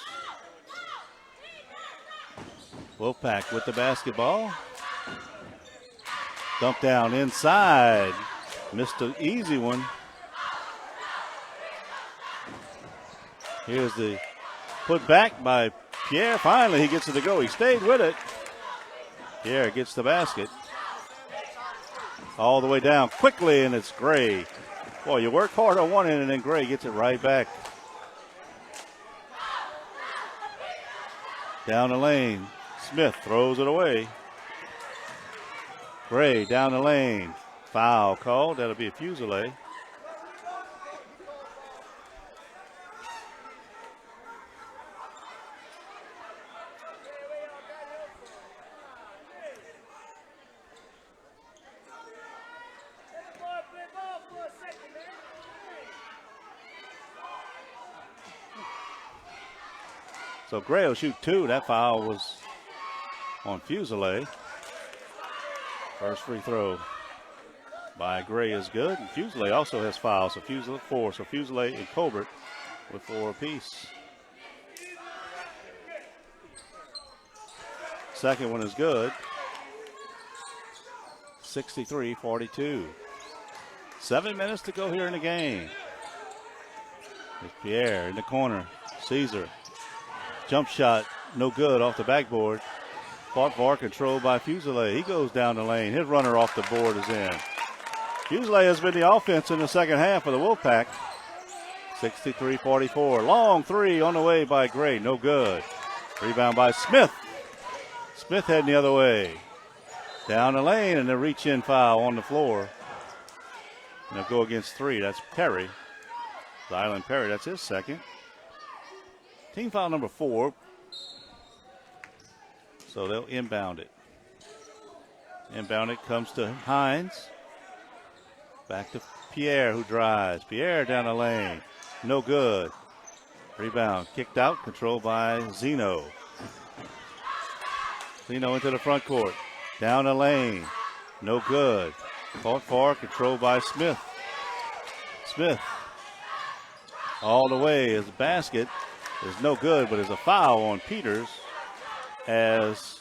Wolfpack with the basketball. Dump down inside. Missed an easy one. Here's the put back by Pierre. Finally, he gets it to go. He stayed with it. Pierre gets the basket. All the way down quickly, and it's Gray. Boy, you work hard on one end, and then Gray gets it right back. Down the lane. Smith throws it away. Gray down the lane. Foul called. That'll be a Fusilier. So Gray will shoot 2. That foul was on Fusilier. First free throw by Gray is good. And Fusilier also has fouls. So Fusilier 4. So Fusilier and Colbert with 4 apiece. Second one is good. 63-42. 7 minutes to go here in the game. It's Pierre in the corner. Caesar. Jump shot, no good off the backboard. Fought for, controlled by Fusilier. He goes down the lane. His runner off the board is in. Fusilier has been the offense in the second half of the Wolfpack. 63-44. Long 3 on the way by Gray, no good. Rebound by Smith. Smith heading the other way. Down the lane, and a reach-in foul on the floor. And they'll go against 3. That's Perry. Zylan Perry, that's his second. Team foul number 4. So they'll inbound it. Inbound it comes to Hines. Back to Pierre, who drives. Pierre down the lane. No good. Rebound kicked out, controlled by Zeno. Zeno into the front court. Down the lane. No good. Fought for, controlled by Smith. Smith. All the way. His basket is no good, but is a foul on Peters as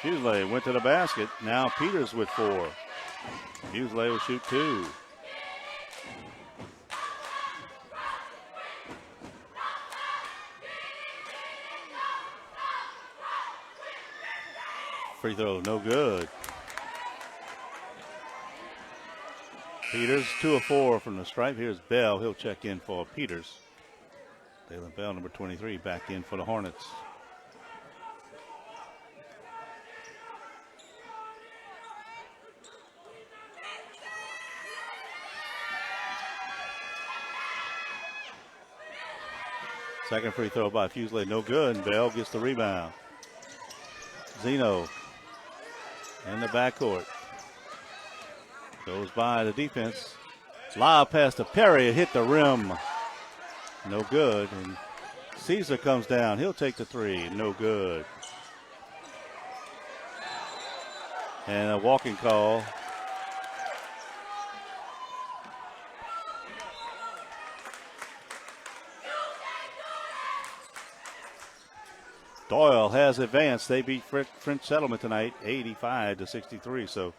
Fusilier went to the basket. Now Peters with 4. Fusilier will shoot 2. Free throw, no good. Peters, 2 of 4 from the stripe. Here's Bell. He'll check in for Peters. Dalen Bell, number 23, back in for the Hornets. Second free throw by Fusilier, no good, and Bell gets the rebound. Zeno in the backcourt. Goes by the defense. Lob pass to Perry. It hit the rim. No good. And Caesar comes down. He'll take the 3. No good. And a walking call. Doyle has advanced. They beat French Settlement tonight, 85-63. So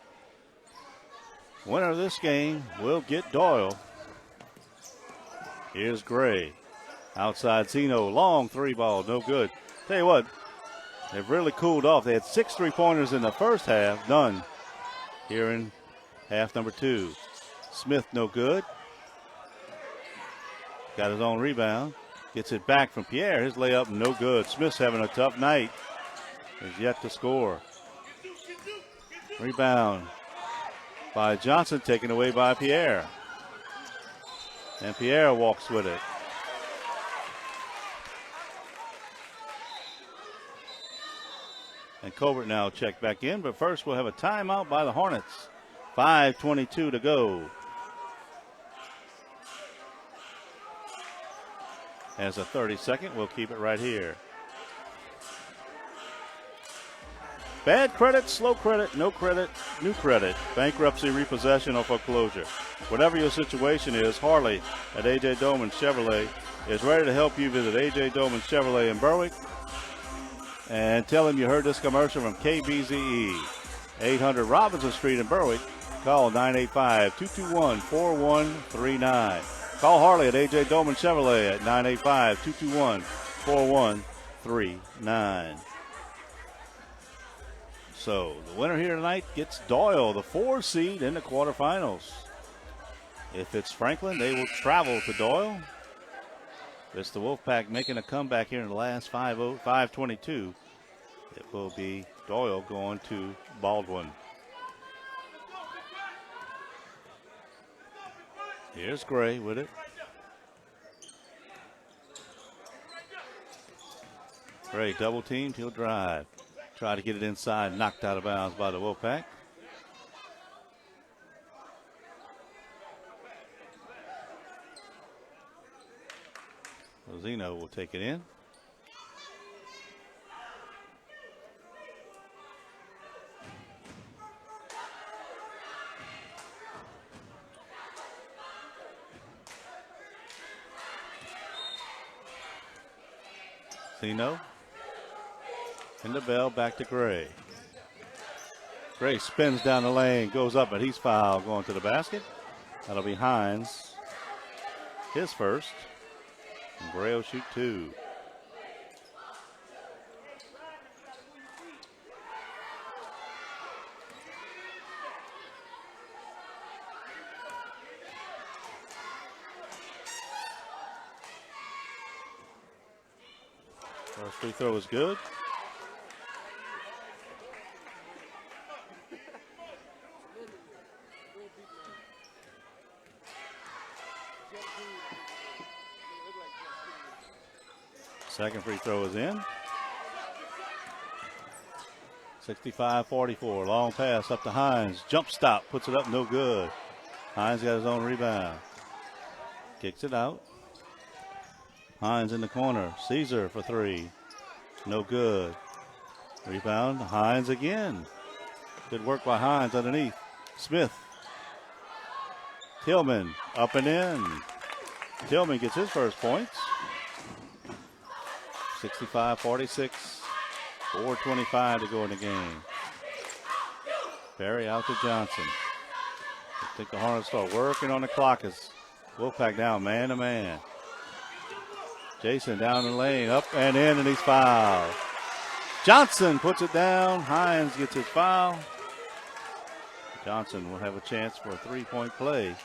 winner of this game will get Doyle. Here's Gray. Outside Zeno, long 3 ball, no good. Tell you what, they've really cooled off. They had 6 3-pointers in the first half, none here in half number 2. Smith, no good. Got his own rebound. Gets it back from Pierre. His layup, no good. Smith's having a tough night. He's yet to score. Rebound by Johnson, taken away by Pierre. And Pierre walks with it. And Colbert now checked back in, but first we'll have a timeout by the Hornets. 5:22 to go. As a 30-second, we'll keep it right here. Bad credit, slow credit, no credit, new credit, bankruptcy, repossession, or foreclosure. Whatever your situation is, Harley at A.J. Dolman Chevrolet is ready to help you. Visit A.J. Dolman Chevrolet in Berwick and tell him you heard this commercial from KBZE. 800 Robinson Street in Berwick. Call 985-221-4139. Call Harley at AJ Dolman Chevrolet at 985-221-4139. So the winner here tonight gets Doyle, the 4 seed in the quarterfinals. If it's Franklin, they will travel to Doyle. It's the Wolfpack making a comeback here in the last 5:22. It will be Doyle going to Baldwin. Here's Gray with it. Gray double teamed, he'll drive. Try to get it inside, knocked out of bounds by the Wolfpack. Zeno will take it in. Zeno. And the bell back to Gray. Gray spins down the lane, goes up, but he's fouled going to the basket. That'll be Hines. His first. And Gray will shoot 2. First free throw is good. Second free throw is in. 65-44. Long pass up to Hines. Jump stop. Puts it up. No good. Hines got his own rebound. Kicks it out. Hines in the corner. Caesar for 3. No good. Rebound. Hines again. Good work by Hines underneath. Smith. Tillman up and in. Tillman gets his first points. 65-46. 4:25 to go in the game. Perry out to Johnson. I think the Hornets start working on the clock as Wolfpack down man to man. Jason down the lane, up and in, and he's fouled. Johnson puts it down. Hines gets his foul. Johnson will have a chance for a 3-point play.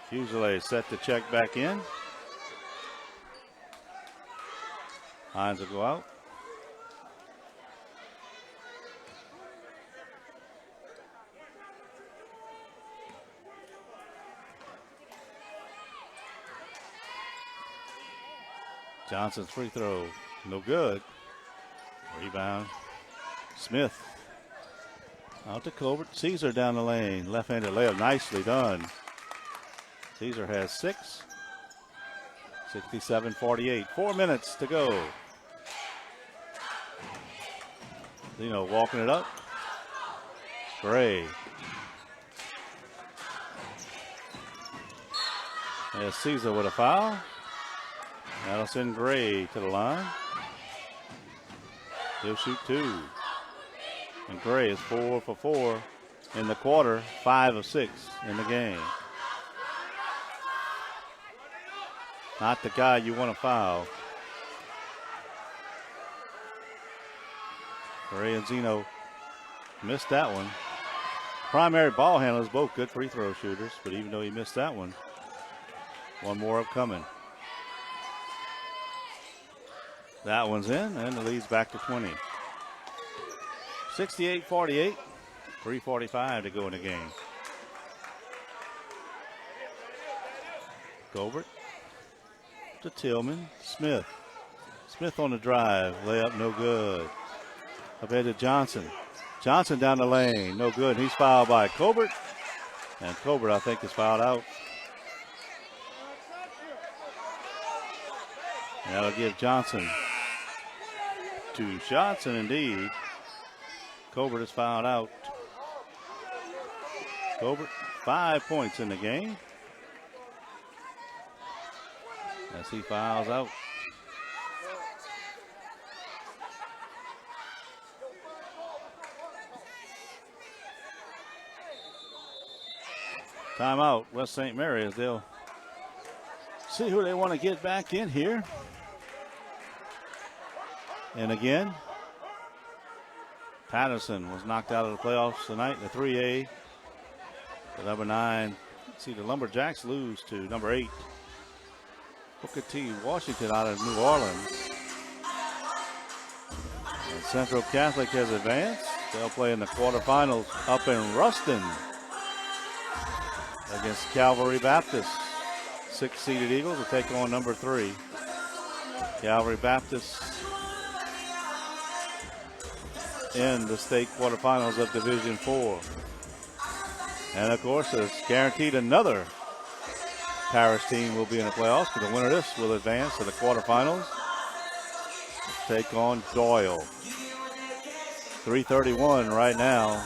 Fuselier set to check back in. Hines will go out. Johnson's free throw, no good. Rebound, Smith. Out to Colbert. Caesar down the lane. Left-handed layup, nicely done. Caesar has 6. 67-48. 4 minutes to go. Zeno walking it up. Gray. There's Caesar with a foul. That'll send Gray to the line. He'll shoot 2. And Gray is 4 for 4 in the quarter, 5 of 6 in the game. Not the guy you want to foul. Gray and Zeno missed that one. Primary ball handlers, both good free throw shooters, but even though he missed that one more upcoming. That one's in, and the lead's back to 20. 68-48, 3:45 to go in the game. Gobert to Tillman. Smith. Smith on the drive. Layup no good. Up ahead to Johnson. Johnson down the lane. No good. He's fouled by Colbert. And Colbert, I think, is fouled out. And that'll give Johnson 2 shots, and indeed, Colbert is fouled out. Colbert, 5 points in the game as he fouls out. Timeout, West St. Mary, as they'll see who they want to get back in here. And again, Patterson was knocked out of the playoffs tonight in the 3A. The number 9. See the Lumberjacks lose to number 8. Booker T. Washington out of New Orleans. And Central Catholic has advanced. They'll play in the quarterfinals up in Ruston against Calvary Baptist. 6-seeded Eagles will take on number 3. Calvary Baptist in the state quarterfinals of Division 4. And of course, it's guaranteed another parish team will be in the playoffs, because the winner of this will advance to the quarterfinals. Take on Doyle. 3:31 right now.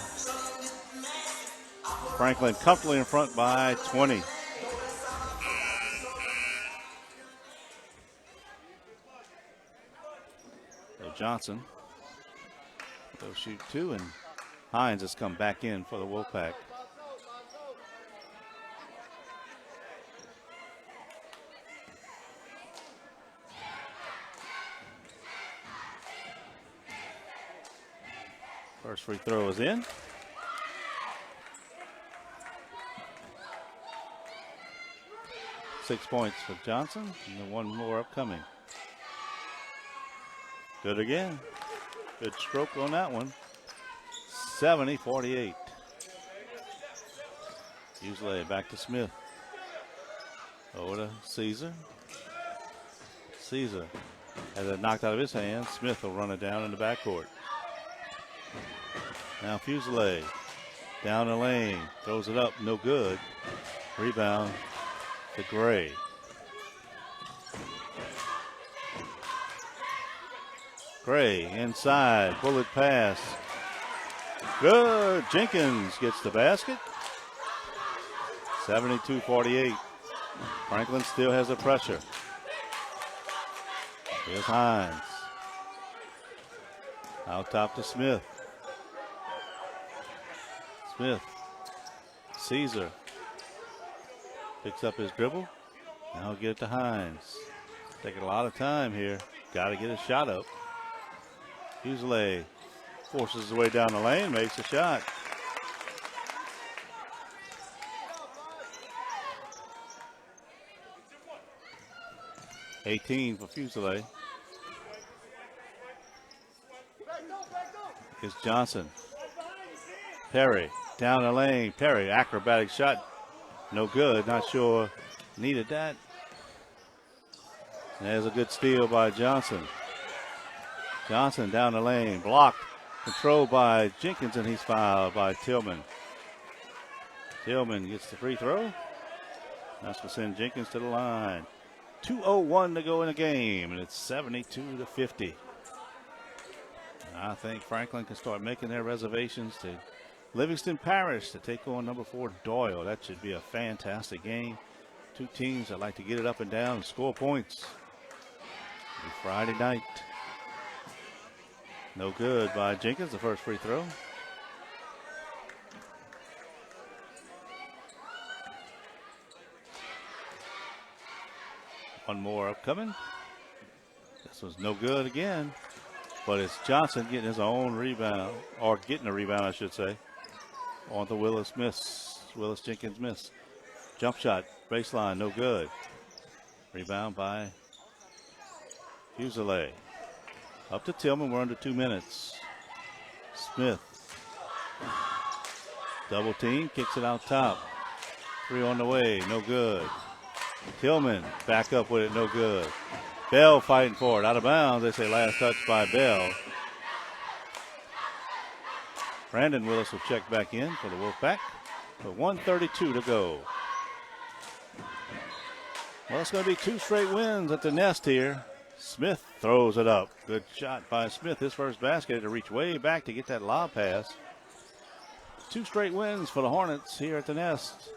Franklin comfortably in front by 20. So Johnson will shoot 2, and Hines has come back in for the Wolfpack. First free throw is in. Six points for Johnson, and then one more upcoming. Good again. Good stroke on that one. 70-48. Usually back to Smith. Over to Caesar. Caesar has it knocked out of his hand. Smith will run it down in the backcourt. Now Fuselier down the lane, throws it up, no good. Rebound to Gray. Gray inside, bullet pass. Good, Jenkins gets the basket. 72-48. Franklin still has the pressure. Here's Hines. Out top to Smith. Smith, Caesar picks up his dribble. Now he'll get it to Hines. Taking a lot of time here. Got to get his shot up. Fuselier forces his way down the lane, makes a shot. $18 for Fuselier. Here's Johnson. Perry down the lane. Perry, acrobatic shot. No good. Not sure needed that. And there's a good steal by Johnson. Johnson down the lane. Blocked. Controlled by Jenkins, and he's fouled by Tillman. Tillman gets the free throw. That's what sends Jenkins to the line. 2:01 to go in the game, and it's 72-50. I think Franklin can start making their reservations to Livingston Parish to take on number 4 Doyle. That should be a fantastic game. Two teams that like to get it up and down and score points. It'll be Friday night. No good by Jenkins, the first free throw. One more upcoming. This was no good again, but it's Johnson getting his own rebound, or getting a rebound, I should say, on the Willis miss. Willis Jenkins miss. Jump shot, baseline, no good. Rebound by Fuselier. Up to Tillman, we're under 2 minutes. Smith. Double team, kicks it out top. Three on the way, no good. Tillman back up with it, no good. Bell fighting for it, out of bounds. They say last touch by Bell. Brandon Willis will check back in for the Wolfpack. But 1:32 to go. Well, it's going to be 2 straight wins at the nest here. Smith throws it up. Good shot by Smith. His first basket to reach way back to get that lob pass. 2 straight wins for the Hornets here at the nest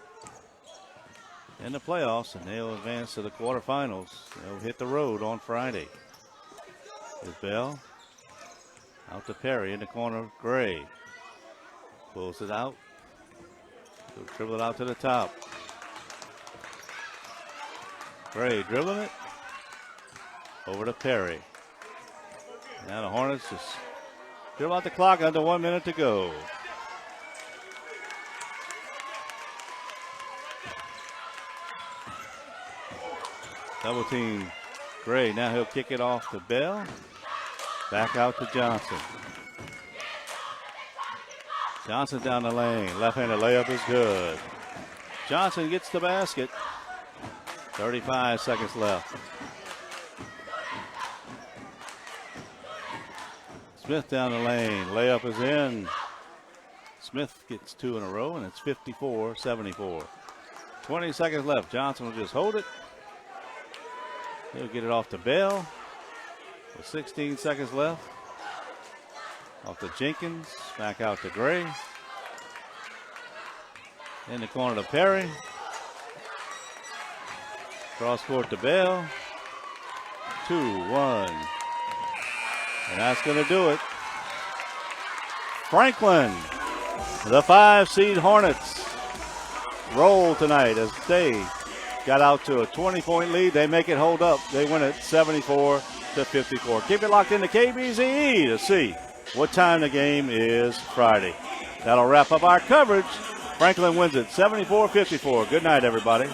in the playoffs, and they'll advance to the quarterfinals. They'll hit the road on Friday. Here's Bell. Out to Perry in the corner. Gray pulls it out. So dribble it out to the top. Gray dribbling it. Over to Perry. Now the Hornets just dribble out the clock, under 1 minute to go. Double team Gray. Now he'll kick it off to Bell. Back out to Johnson. Johnson down the lane. Left-handed layup is good. Johnson gets the basket. 35 seconds left. Smith down the lane. Layup is in. Smith gets 2 in a row, and it's 54-74. 20 seconds left. Johnson will just hold it. He'll get it off to Bell. With 16 seconds left. Off to Jenkins. Back out to Gray. In the corner to Perry. Cross court to Bell. 2-1. And that's going to do it. Franklin, the 5-seed Hornets, roll tonight as they got out to a 20-point lead. They make it hold up. They win it 74-54. Keep it locked into KBZE to see what time the game is Friday. That'll wrap up our coverage. Franklin wins it 74-54. Good night, everybody.